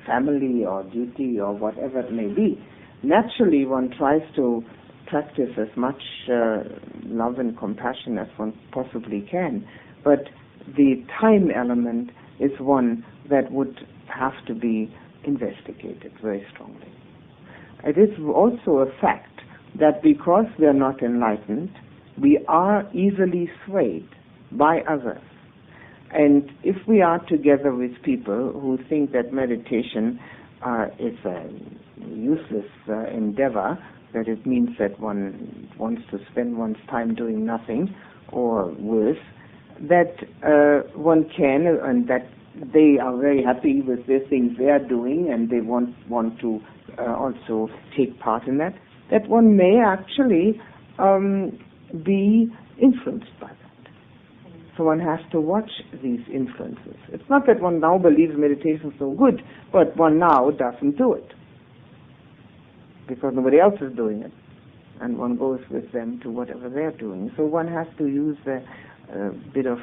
family or duty or whatever it may be. Naturally, one tries to practice as much love and compassion as one possibly can, but the time element is one that would have to be investigated very strongly. It is also a fact that because we are not enlightened, we are easily swayed by others. And if we are together with people who think that meditation is a useless endeavor, that it means that one wants to spend one's time doing nothing, or worse, that one can, and that they are very happy with the things they are doing, and they want to also take part in that one may actually be influenced by that. So one has to watch these influences. It's not that one now believes meditation is so good, but one now doesn't do it because nobody else is doing it, and one goes with them to whatever they're doing. So one has to use a bit of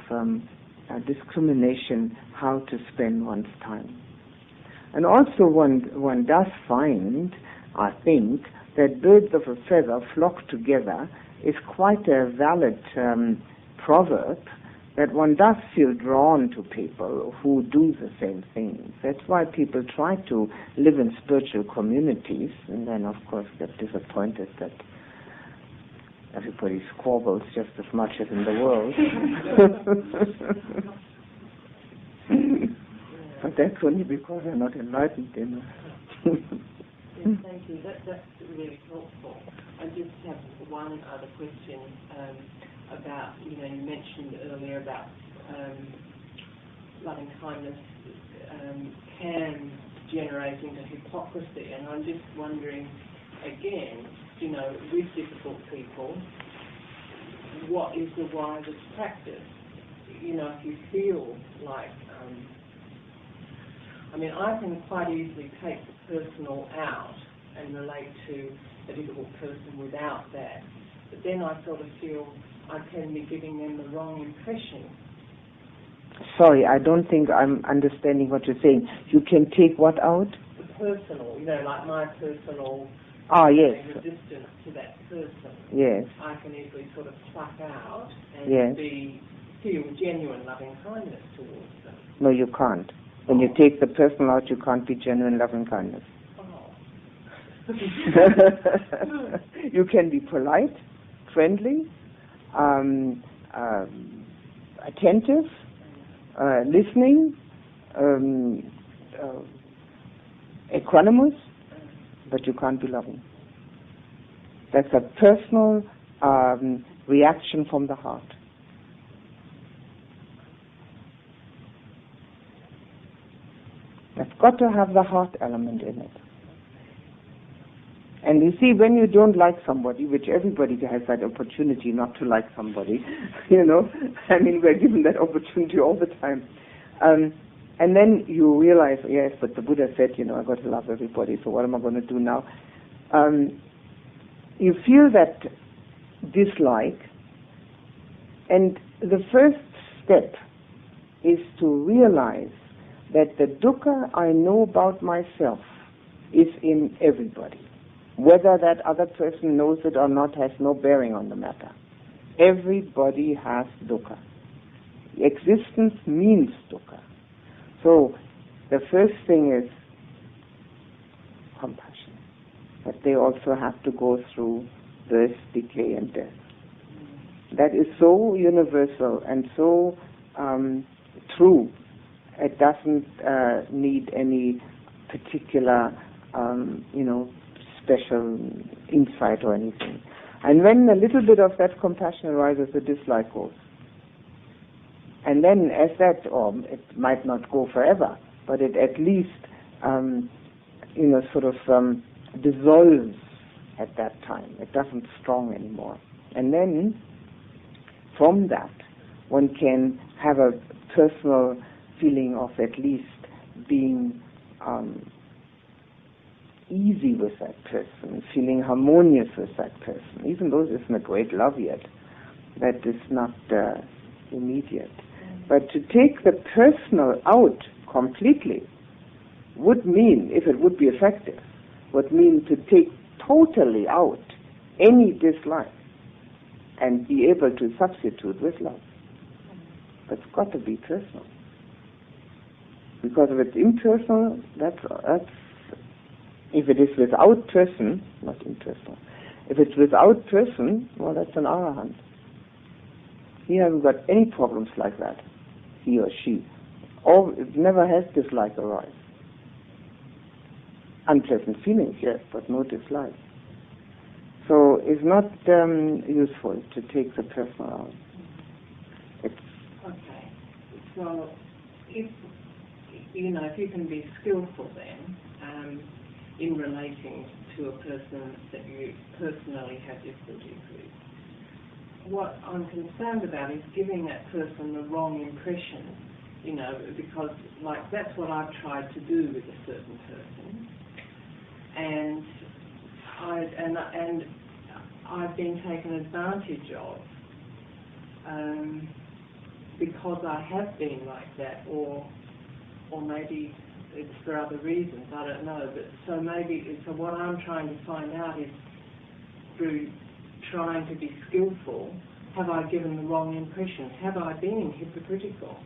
discrimination how to spend one's time. And also one does find, I think, that birds of a feather flock together is quite a valid proverb, that one does feel drawn to people who do the same things. That's why people try to live in spiritual communities, and then of course get disappointed that everybody squabbles just as much as in the world. But that's only because they're not enlightened enough. Yes, thank you. That's really helpful. I just have one other question about, you mentioned earlier about loving kindness can generate into hypocrisy, and I'm just wondering, again, with difficult people, what is the wisest practice? If you feel like, I can quite easily take the personal out and relate to a difficult person without that. But then I sort of feel I can be giving them the wrong impression. Sorry, I don't think I'm understanding what you're saying. You can take what out? The personal, like my personal yes. resistance to that person. Yes. I can easily sort of pluck out and yes. feel genuine loving kindness towards them. No, you can't. When you take the personal out, you can't be genuine loving kindness. Oh. You can be polite, friendly, attentive, listening, equanimous, but you can't be loving. That's a personal reaction from the heart. That's got to have the heart element in it. And you see, when you don't like somebody, which everybody has that opportunity not to like somebody, we're given that opportunity all the time. And then you realize, yes, but the Buddha said, I've got to love everybody, so what am I going to do now? You feel that dislike, and the first step is to realize that the dukkha I know about myself is in everybody. Whether that other person knows it or not has no bearing on the matter. Everybody has dukkha. Existence means dukkha. So the first thing is compassion. That they also have to go through birth, decay, and death. That is so universal and so true. It doesn't need any particular, special insight or anything. And when a little bit of that compassion arises, the dislike goes. And then as that, or it might not go forever, but it at least, dissolves at that time. It doesn't strong anymore. And then from that, one can have a personal feeling of at least being easy with that person, feeling harmonious with that person, even though there isn't a great love yet. That is not immediate. But to take the personal out completely would mean, if it would be effective, would mean to take totally out any dislike and be able to substitute with love. But it's got to be personal. Because if it's impersonal, that's if it is without person, not impersonal. If it's without person, well, that's an arahant. He hasn't got any problems like that, he or she. Or it never has dislike arise. Unpleasant feelings, yes, but no dislike. So it's not useful to take the personal out. Okay. So if you can be skillful then in relating to a person that you personally have difficulties with, what I'm concerned about is giving that person the wrong impression, because that's what I've tried to do with a certain person, and I've been taken advantage of because I have been like that, or maybe it's for other reasons, I don't know. But so what I'm trying to find out is, through trying to be skillful, have I given the wrong impression? Have I been hypocritical?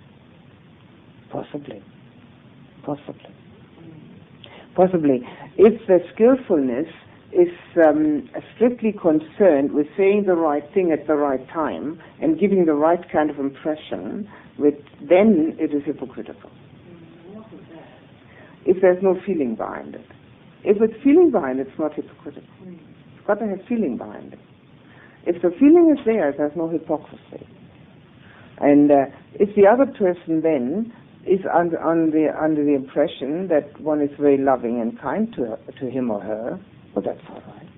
Possibly. If the skillfulness is strictly concerned with saying the right thing at the right time and giving the right kind of impression, then it is hypocritical. What is that? If there's no feeling behind it. If it's feeling behind it, it's not hypocritical. It's got to have feeling behind it. If the feeling is there, there's no hypocrisy. And if the other person then is under the impression that one is very loving and kind to him or her, well, that's all right.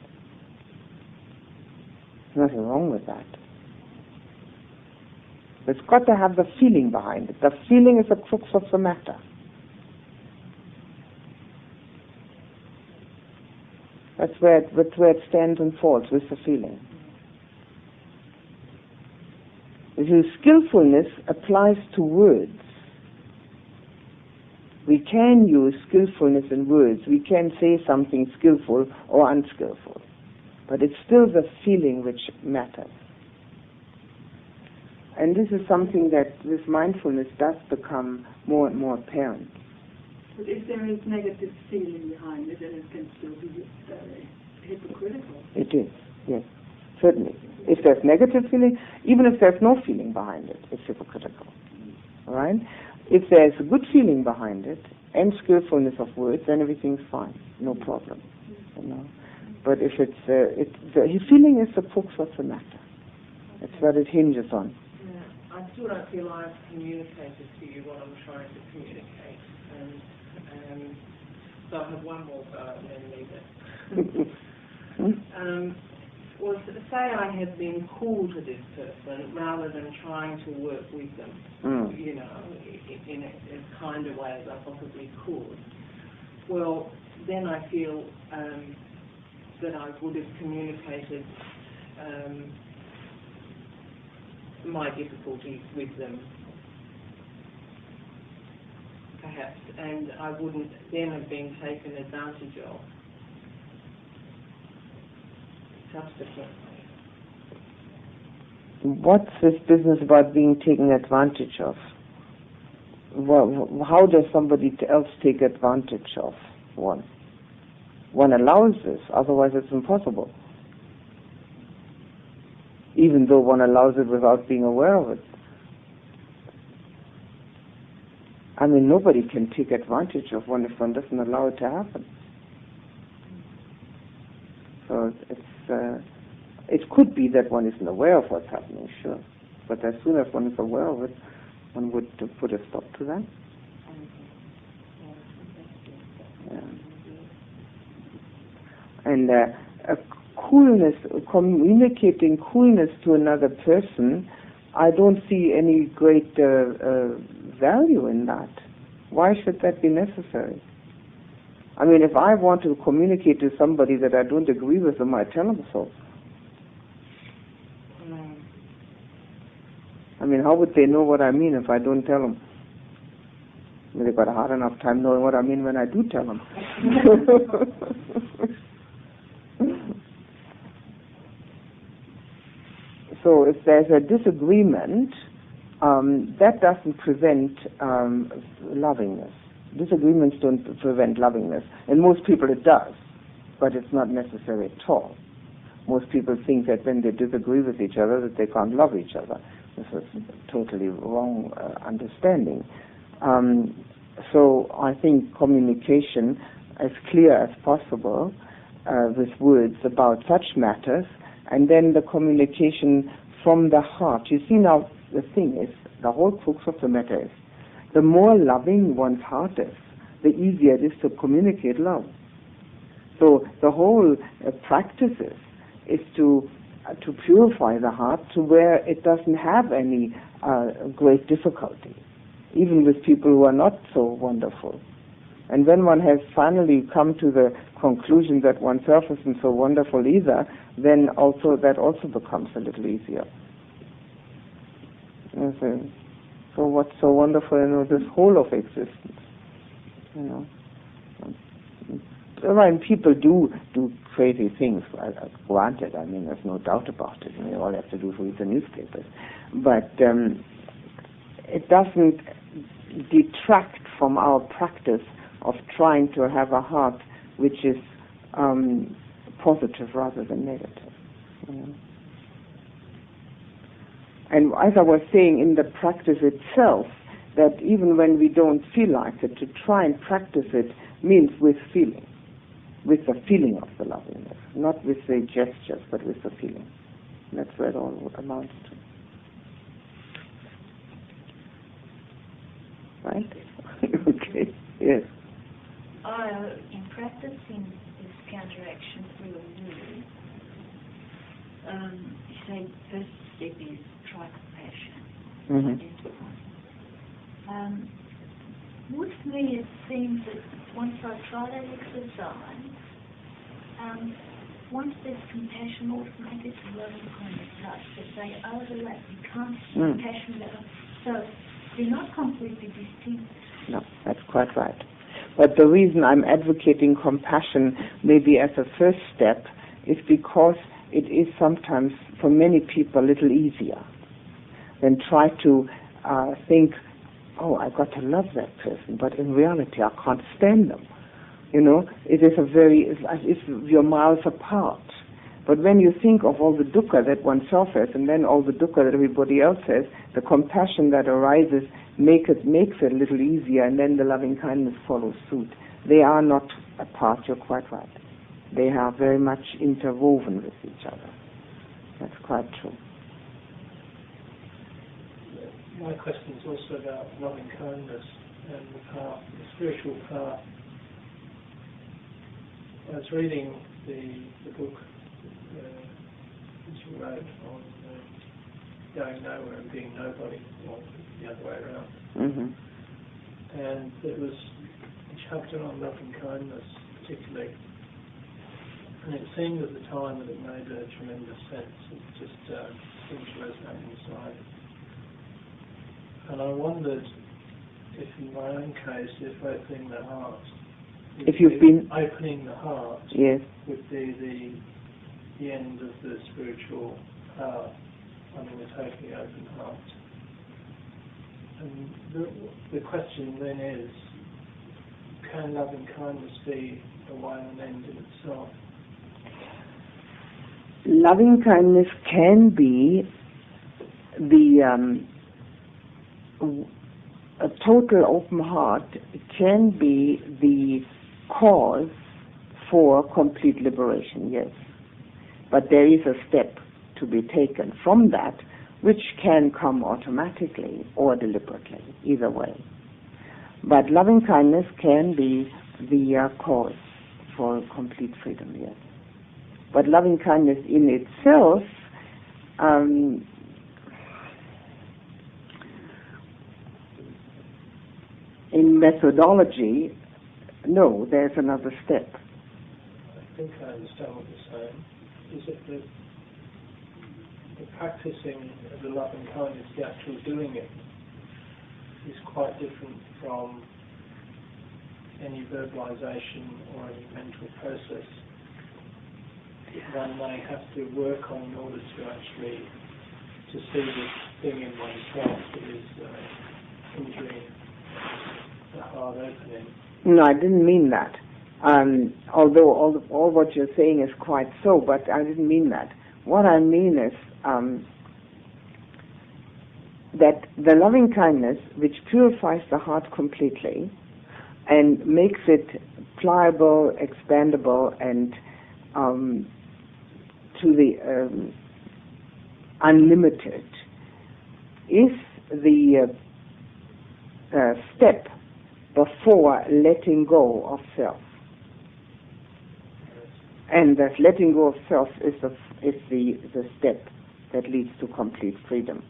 There's nothing wrong with that. It's got to have the feeling behind it. The feeling is the crux of the matter. That's where it stands and falls, with the feeling. The skillfulness applies to words. We can use skillfulness in words. We can say something skillful or unskillful. But it's still the feeling which matters. And this is something that with mindfulness does become more and more apparent. But if there is negative feeling behind it, then it can still be hypocritical. It is, yes, certainly. If there's negative feeling, even if there's no feeling behind it, it's hypocritical. All right? If there's a good feeling behind it and skillfulness of words, then everything's fine, no problem. But if the feeling is the crux of the matter. It's what it hinges on. Yeah, I still don't feel I've communicated to you what I'm trying to communicate. So I have one more go and then leave it. Well, say I had been cool to this person rather than trying to work with them, in as kind a way as I possibly could. Well, then I feel that I would have communicated my difficulties with them, perhaps, and I wouldn't then have been taken advantage of subsequently. What's this business about being taken advantage of? Well, how does somebody else take advantage of one? One allows this, otherwise it's impossible. Even though one allows it without being aware of it. I mean, nobody can take advantage of one if one doesn't allow it to happen. So it could be that one isn't aware of what's happening, sure. But as soon as one is aware of it, one would put a stop to that. Yeah. And coolness, communicating coolness to another person, I don't see any great value in that. Why should that be necessary? I mean, if I want to communicate to somebody that I don't agree with them, I tell them so. I mean, how would they know what I mean if I don't tell them? I mean, they've got a hard enough time knowing what I mean when I do tell them. So if there's a disagreement, that doesn't prevent lovingness. Disagreements don't prevent lovingness. And most people it does, but it's not necessary at all. Most people think that when they disagree with each other that they can't love each other. This is a totally wrong understanding. So I think communication as clear as possible with words about such matters, and then the communication from the heart. You see, now the thing is, the whole crux of the matter is, the more loving one's heart is, the easier it is to communicate love. So the whole practice is to purify the heart to where it doesn't have any great difficulty, even with people who are not so wonderful. And when one has finally come to the conclusion that oneself isn't so wonderful either, then that also becomes a little easier. So what's so wonderful in this whole of existence? I mean, people do crazy things, granted. I mean, there's no doubt about it. We all have to do is read the newspapers. But it doesn't detract from our practice of trying to have a heart which is positive rather than negative. And as I was saying, in the practice itself, that even when we don't feel like it, to try and practice it means with feeling, with the feeling of the lovingness, not with the gestures, but with the feeling. That's where it all amounts to. Right? Okay. Yes. In practicing this counteraction through a word, you say first step is try compassion. With me, it seems that once I try that exercise, once there's compassion, automatically loving kindness starts. If they overlap, you can't see compassion level. So they're not completely distinct. No, that's quite right. But the reason I'm advocating compassion maybe as a first step is because it is sometimes, for many people, a little easier than try to think, oh, I've got to love that person, but in reality I can't stand them. It is it's as if you're miles apart. But when you think of all the dukkha that oneself has, and then all the dukkha that everybody else has, the compassion that arises makes it a little easier, and then the loving kindness follows suit. They are not apart, you're quite right. They are very much interwoven with each other. That's quite true. My question is also about loving kindness and the spiritual path. I was reading the book that you wrote on going nowhere and being nobody, or the other way around. And it was a chapter on loving kindness particularly. And it seemed at the time that it made a tremendous sense. It just seemed to resonate inside. And I wondered if in my own case, if opening the heart, opening the heart, yes, would be the end of the spiritual path, having a totally open heart. And the question then is, can loving kindness be a way and end in itself? Loving kindness can be a total open heart can be the cause for complete liberation, yes. But there is a step to be taken from that, which can come automatically or deliberately, either way. But loving kindness can be the cause for complete freedom, yes. But loving kindness in itself, in methodology, no, there's another step. I think I understand what you're saying. Is it that the practicing of the loving kindness, the actual doing it, is quite different from any verbalization or any mental process that one may have to work on in order to actually to see this thing in oneself that is hindering the heart opening. No, I didn't mean that. Although all what you're saying is quite so, but I didn't mean that. What I mean is that the loving kindness, which purifies the heart completely and makes it pliable, expandable, and to the unlimited, is the step before letting go of self. And that letting go of self is the step that leads to complete freedom.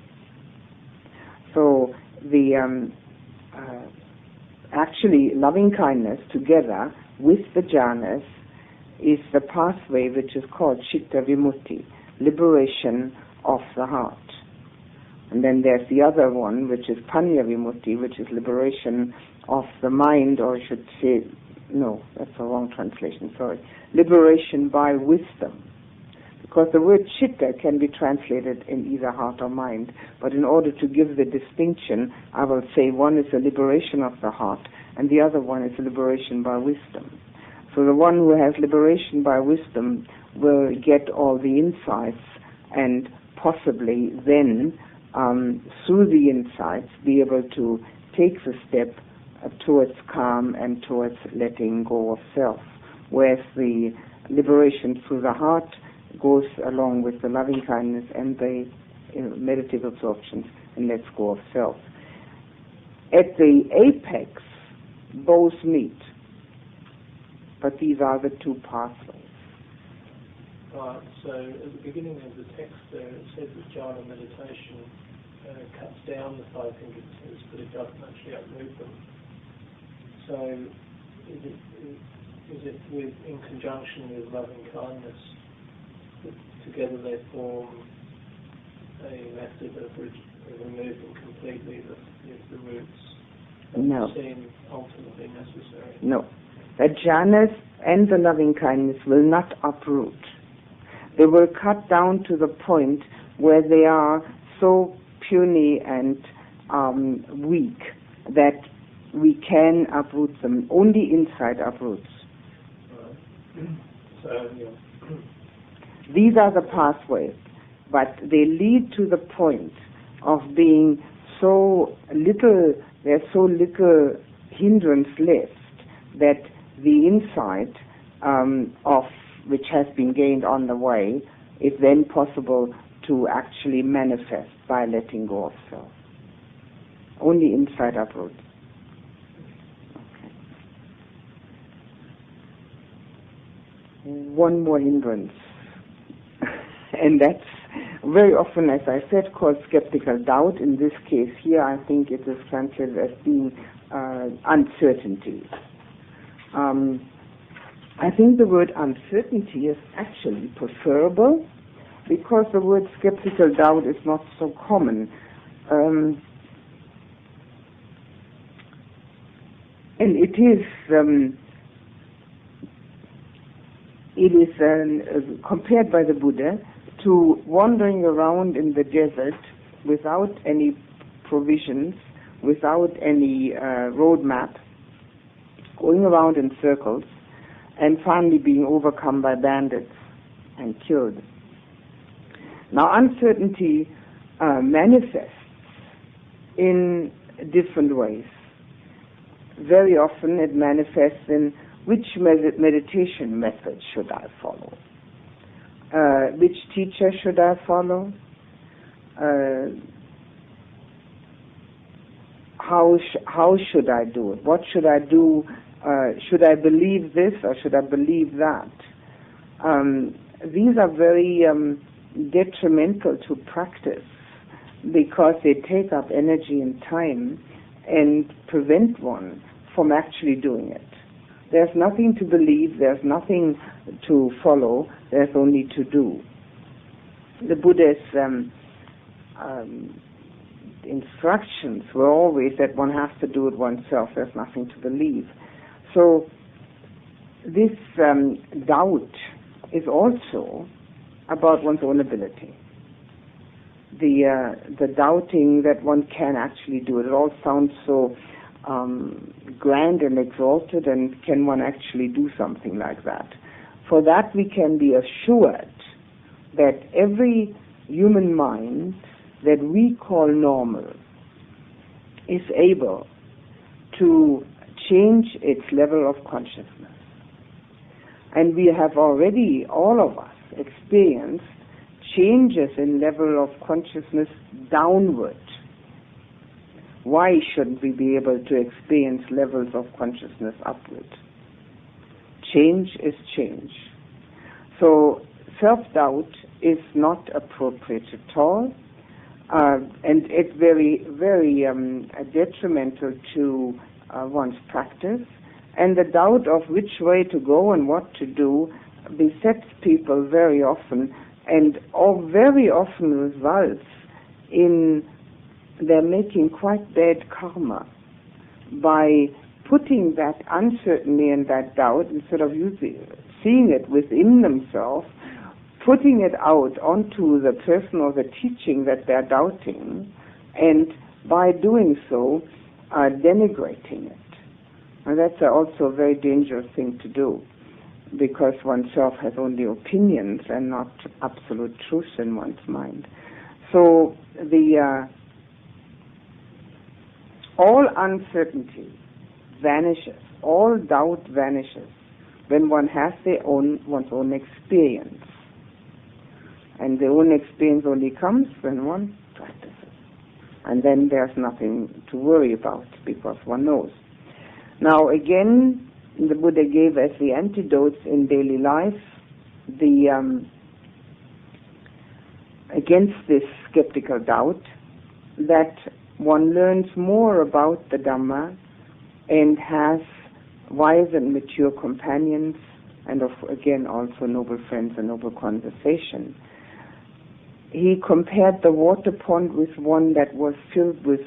So the actually loving kindness together with the jhanas is the pathway which is called Chitta Vimutti, liberation of the heart. And then there's the other one, which is Panya Vimutti, which is liberation of the mind, or I should say, no, that's a wrong translation, sorry. Liberation by wisdom. Because the word chitta can be translated in either heart or mind. But in order to give the distinction, I will say one is a liberation of the heart, and the other one is a liberation by wisdom. So the one who has liberation by wisdom will get all the insights and possibly then, through the insights, be able to take the step towards calm and towards letting go of self. Whereas the liberation through the heart goes along with the loving kindness and the meditative absorptions and lets go of self. At the apex, both meet, but these are the two pathways. Right, so at the beginning of the text there it says that jhana meditation cuts down the five hindrances, but it doesn't actually uproot them. So is it in conjunction with loving kindness that together they form a method of removing completely the roots that No. seem ultimately necessary? No. The jhanas and the loving kindness will not uproot. They will cut down to the point where they are so puny and weak that we can uproot them. Only insight uproots. So, yeah. These are the pathways, but they lead to the point of being so little, there's so little hindrance left that the insight of which has been gained on the way is then possible to actually manifest by letting go of self. Only insight uproots. Okay. One more hindrance. And that's very often, as I said, called skeptical doubt. In this case here, I think it is translated as being uncertainty. I think the word uncertainty is actually preferable because the word skeptical doubt is not so common. And it is compared by the Buddha to wandering around in the desert without any provisions, without any roadmap, going around in circles, and finally being overcome by bandits and killed. Now, uncertainty manifests in different ways. Very often it manifests in which meditation method should I follow? Which teacher should I follow? How should I do it? What should I do? Should I believe this or should I believe that? These are very detrimental to practice because they take up energy and time and prevent one from actually doing it. There's nothing to believe, there's nothing to follow, there's only to do. The Buddha's instructions were always that one has to do it oneself, there's nothing to believe. So this doubt is also about one's own ability. the doubting that one can actually do it. It all sounds so grand and exalted, and can one actually do something like that? For that we can be assured that every human mind that we call normal is able to change its level of consciousness. And we have already, all of us, experienced changes in level of consciousness downward. Why shouldn't we be able to experience levels of consciousness upward? Change is change. So self-doubt is not appropriate at all, and it's very, very detrimental to one's practice. And the doubt of which way to go and what to do besets people very often, and very often results in their making quite bad karma by putting that uncertainty and that doubt, instead of seeing it within themselves, putting it out onto the person or the teaching that they're doubting, and by doing so, denigrating it. And that's also a very dangerous thing to do, because oneself has only opinions and not absolute truth in one's mind. So all uncertainty vanishes, all doubt vanishes when one has one's own experience. And the own experience only comes when one practices. And then there's nothing to worry about, because one knows. Now again, the Buddha gave as the antidotes in daily life against this skeptical doubt, that one learns more about the Dhamma and has wise and mature companions, and again also noble friends and noble conversation. He compared the water pond with one that was filled with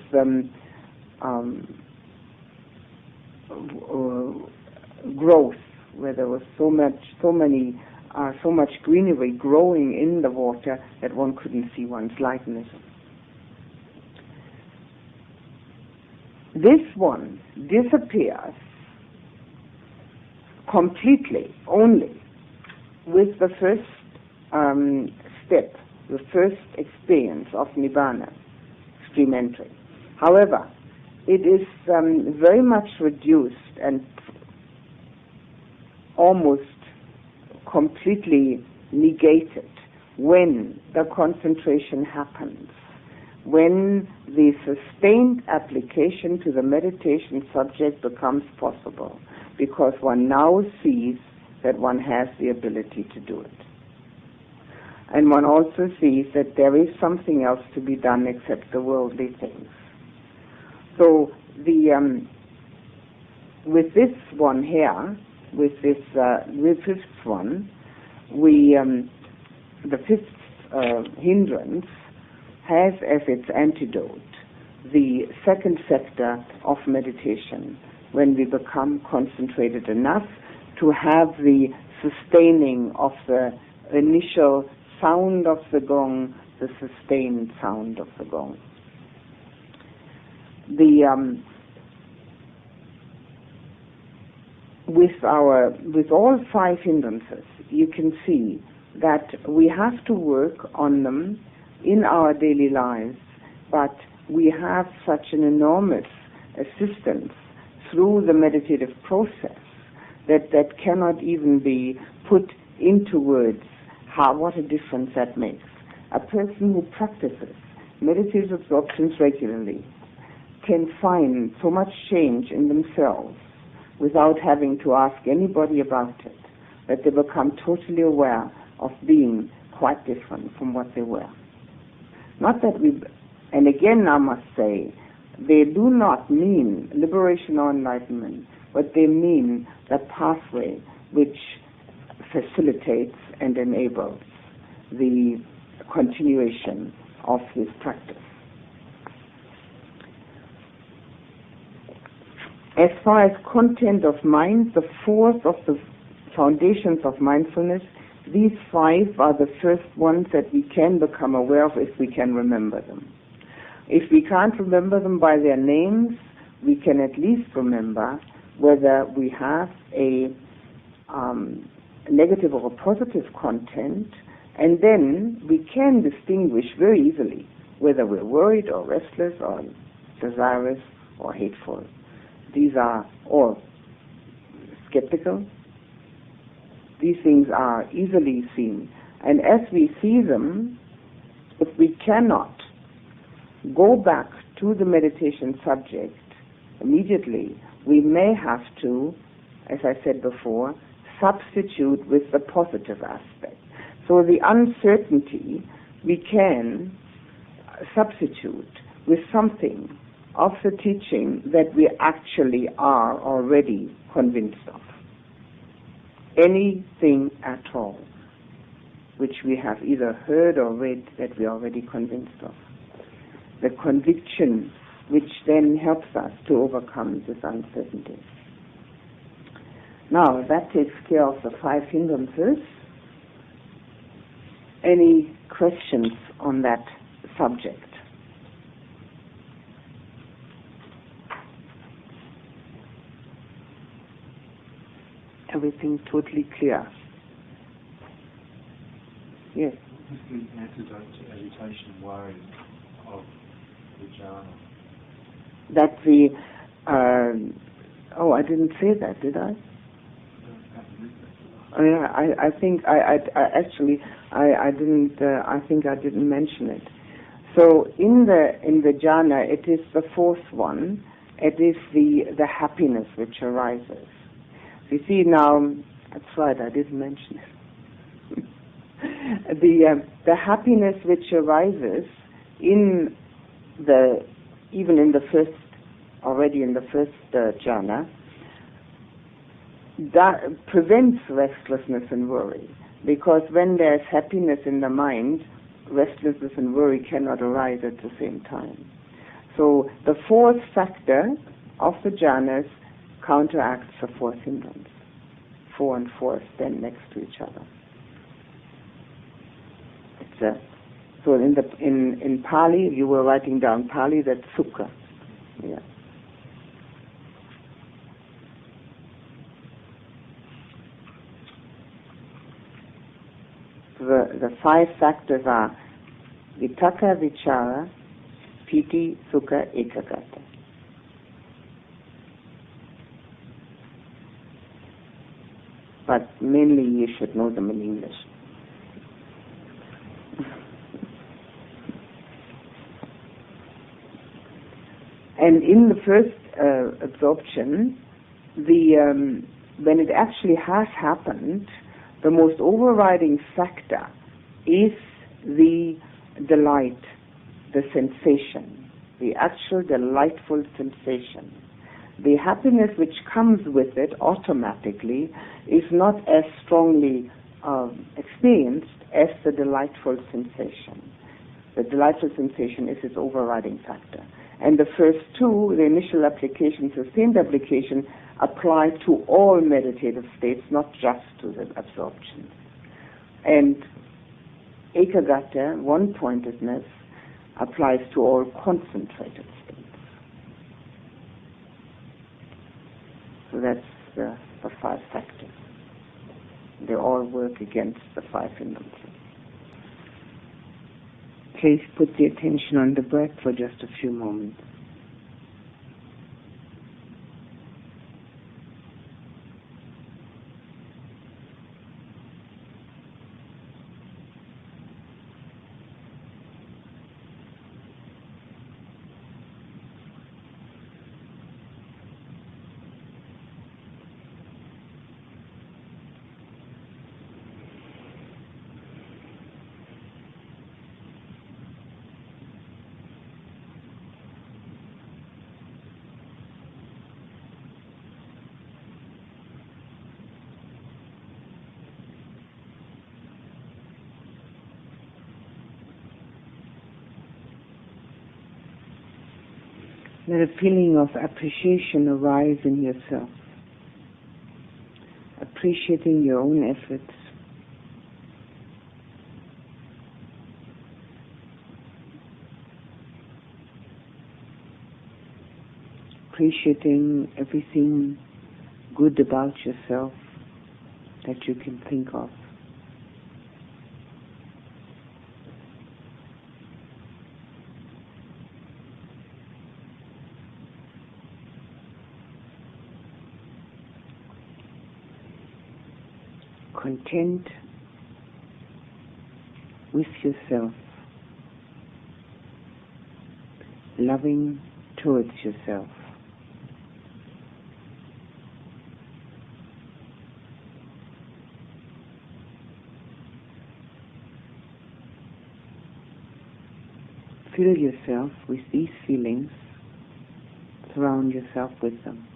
growth, where there was so much greenery growing in the water that one couldn't see one's likeness. This one disappears completely only with the first step, the first experience of Nibbana, stream entry. However, it is very much reduced and almost completely negated when the concentration happens, when the sustained application to the meditation subject becomes possible, because one now sees that one has the ability to do it. And one also sees that there is something else to be done except the worldly things. So with this one here, with this fifth one, the fifth hindrance has as its antidote the second sector of meditation, when we become concentrated enough to have the sustaining of the initial sound of the gong, the sustained sound of the gong. With all five hindrances, you can see that we have to work on them in our daily lives, but we have such an enormous assistance through the meditative process that cannot even be put into words what a difference that makes. A person who practices meditative absorptions regularly can find so much change in themselves without having to ask anybody about it, that they become totally aware of being quite different from what they were. Not that and again I must say, they do not mean liberation or enlightenment, but they mean the pathway which facilitates and enables the continuation of this practice. As far as content of mind, the fourth of the foundations of mindfulness these 5 are the first ones that we can become aware of if we can remember them. If we can't remember them by their names, we can at least remember whether we have a negative or a positive content, and then we can distinguish very easily whether we're worried or restless or desirous or hateful. These are all skeptical. These things are easily seen. And as we see them, if we cannot go back to the meditation subject immediately, we may have to, as I said before, substitute with the positive aspect. So the uncertainty we can substitute with something of the teaching that we actually are already convinced of. Anything at all which we have either heard or read that we are already convinced of. The conviction which then helps us to overcome this uncertainty. Now, that takes care of the 5 hindrances. Any questions on that subject? Everything totally clear? Yes? What's the antidote to agitation and worry of the jhana? That the... I didn't say that, did I? Oh, yeah, I think I didn't. I think I didn't mention it. So in the jhana, it is the 4th one. It is the happiness which arises. You see now, that's right. I didn't mention it. The happiness which arises even in the first, already in the first jhana, that prevents restlessness and worry, because when there's happiness in the mind, restlessness and worry cannot arise at the same time. So the 4th factor of the jhanas counteracts the 4th hindrance. 4 and 4 stand next to each other. So in Pali, you were writing down Pali, that's sukha. Yeah. The 5 factors are vitaka, vichara, piti, sukha, ekagata. But mainly you should know them in English. And in the first absorption, when it actually has happened, the most overriding factor is the delight, the sensation, the actual delightful sensation. The happiness which comes with it automatically is not as strongly experienced as the delightful sensation. The delightful sensation is its overriding factor. And the first 2, the initial application, sustained application, apply to all meditative states, not just to the absorption. And ekagata, one-pointedness, applies to all concentrated states. So that's the 5 factors. They all work against the 5 hindrances. Please put the attention on the breath for just a few moments. Let a feeling of appreciation arise in yourself. Appreciating your own efforts, appreciating everything good about yourself that you can think of. Content with yourself, loving towards yourself. Fill yourself with these feelings, surround yourself with them.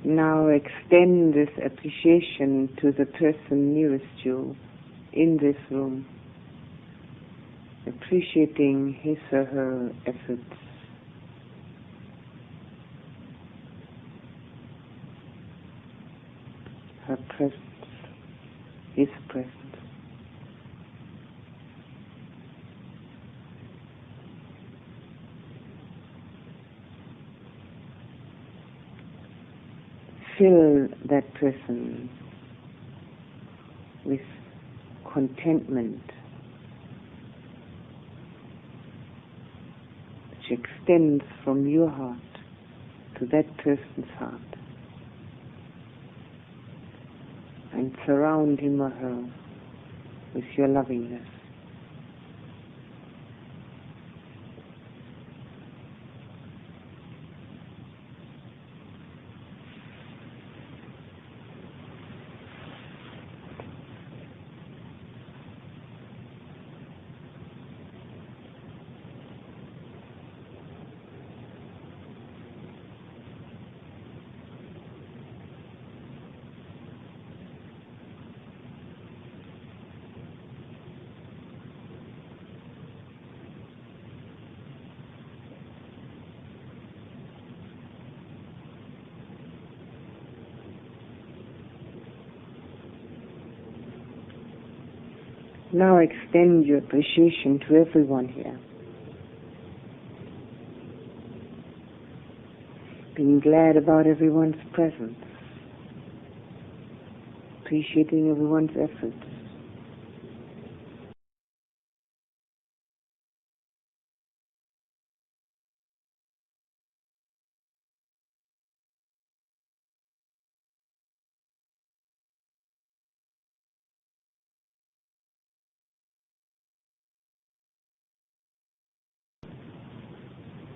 Now extend this appreciation to the person nearest you in this room, appreciating his or her efforts, her presence, his presence. Fill that person with contentment which extends from your heart to that person's heart, and surround him or her with your lovingness. Now extend your appreciation to everyone here. Being glad about everyone's presence, appreciating everyone's efforts.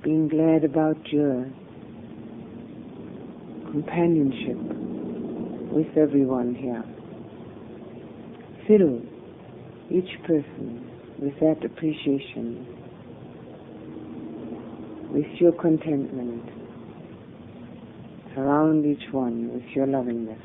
Being glad about your companionship with everyone here. Fill each person with that appreciation, with your contentment. Surround each one with your lovingness.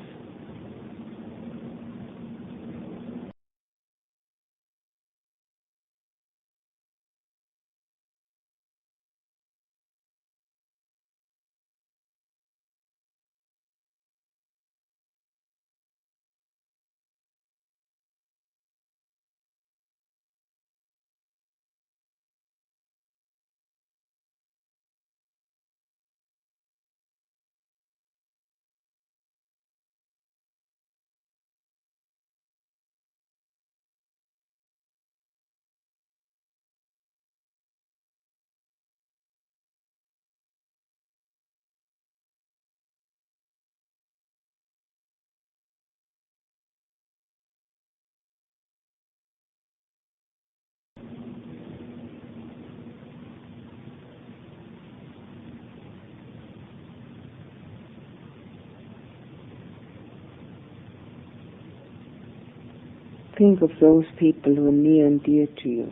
Think of those people who are near and dear to you.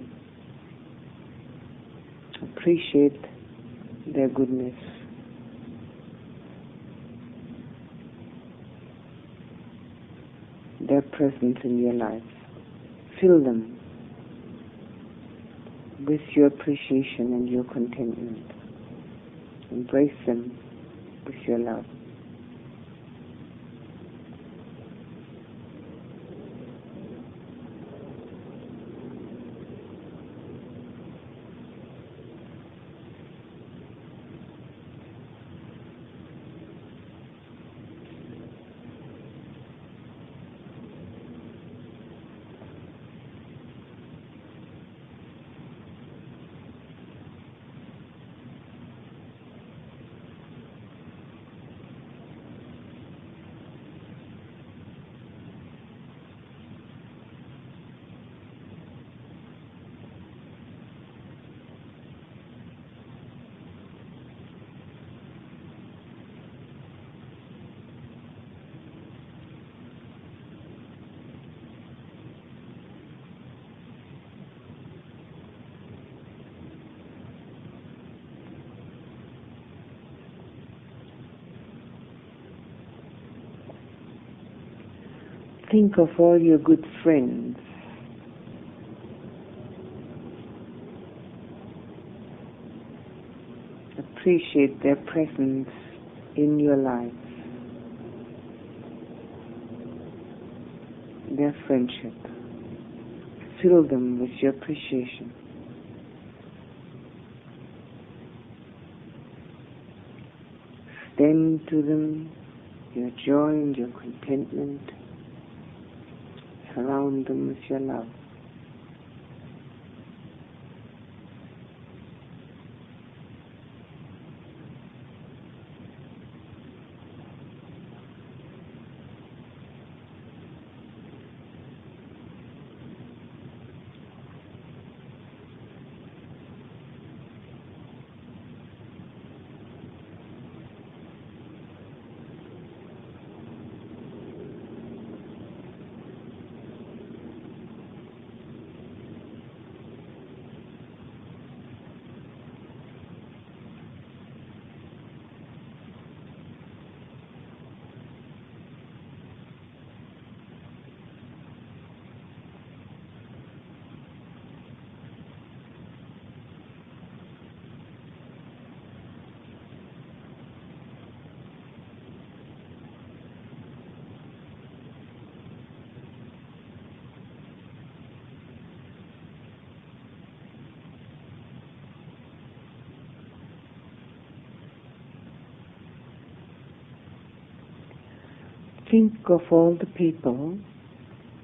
Appreciate their goodness. Their presence in your life. Fill them with your appreciation and your contentment. Embrace them with your love. Think of all your good friends. Appreciate their presence in your life, their friendship. Fill them with your appreciation. Extend to them your joy and your contentment. Surround them with your love. Think of all the people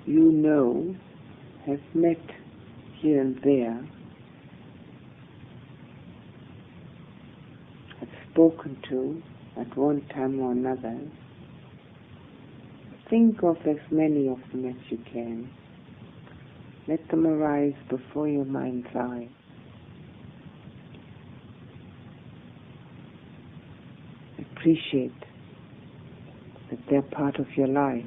you know have met here and there, have spoken to at one time or another. Think of as many of them as you can. Let them arise before your mind's eye. Appreciate that they're part of your life.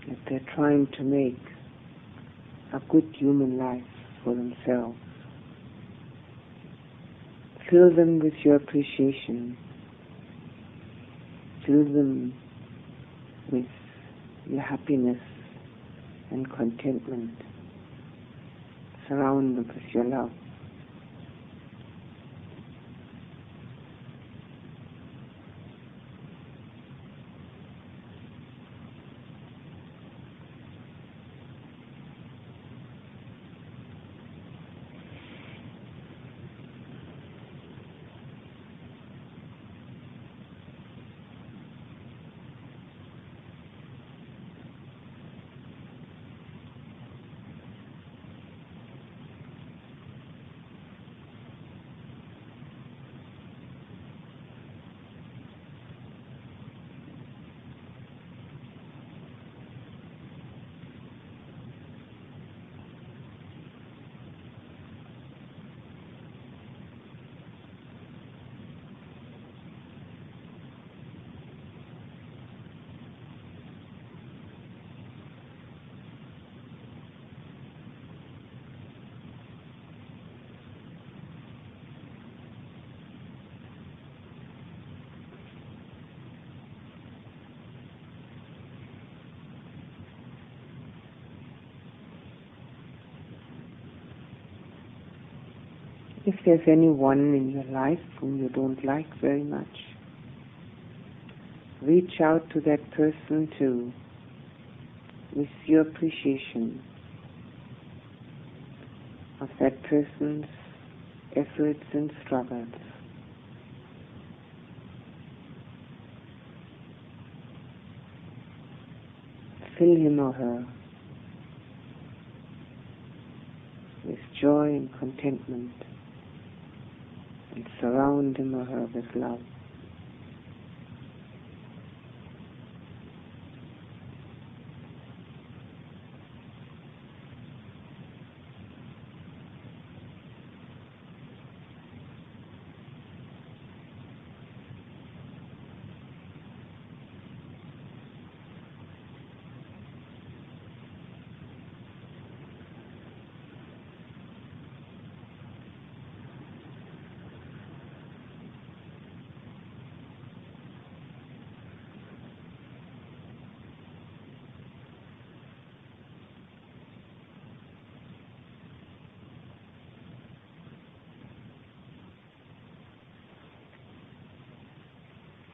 That they're trying to make a good human life for themselves. Fill them with your appreciation. Fill them with your happiness and contentment. Surround them with your love. If there's anyone in your life whom you don't like very much, reach out to that person too with your appreciation of that person's efforts and struggles. Fill him or her with joy and contentment, and surround him or her with love.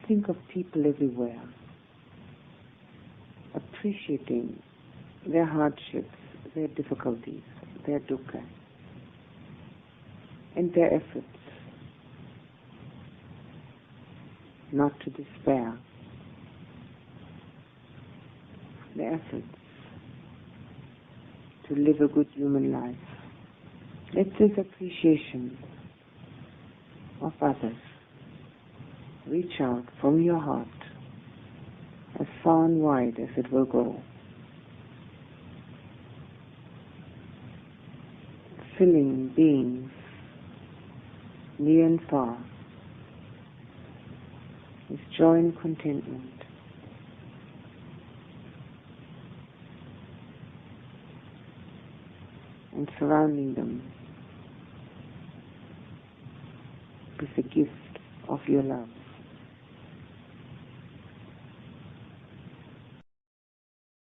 Think of people everywhere, appreciating their hardships, their difficulties, their dukkha, and their efforts not to despair, their efforts to live a good human life. Let this appreciation of others reach out from your heart as far and wide as it will go, filling beings near and far with joy and contentment, and surrounding them with the gift of your love.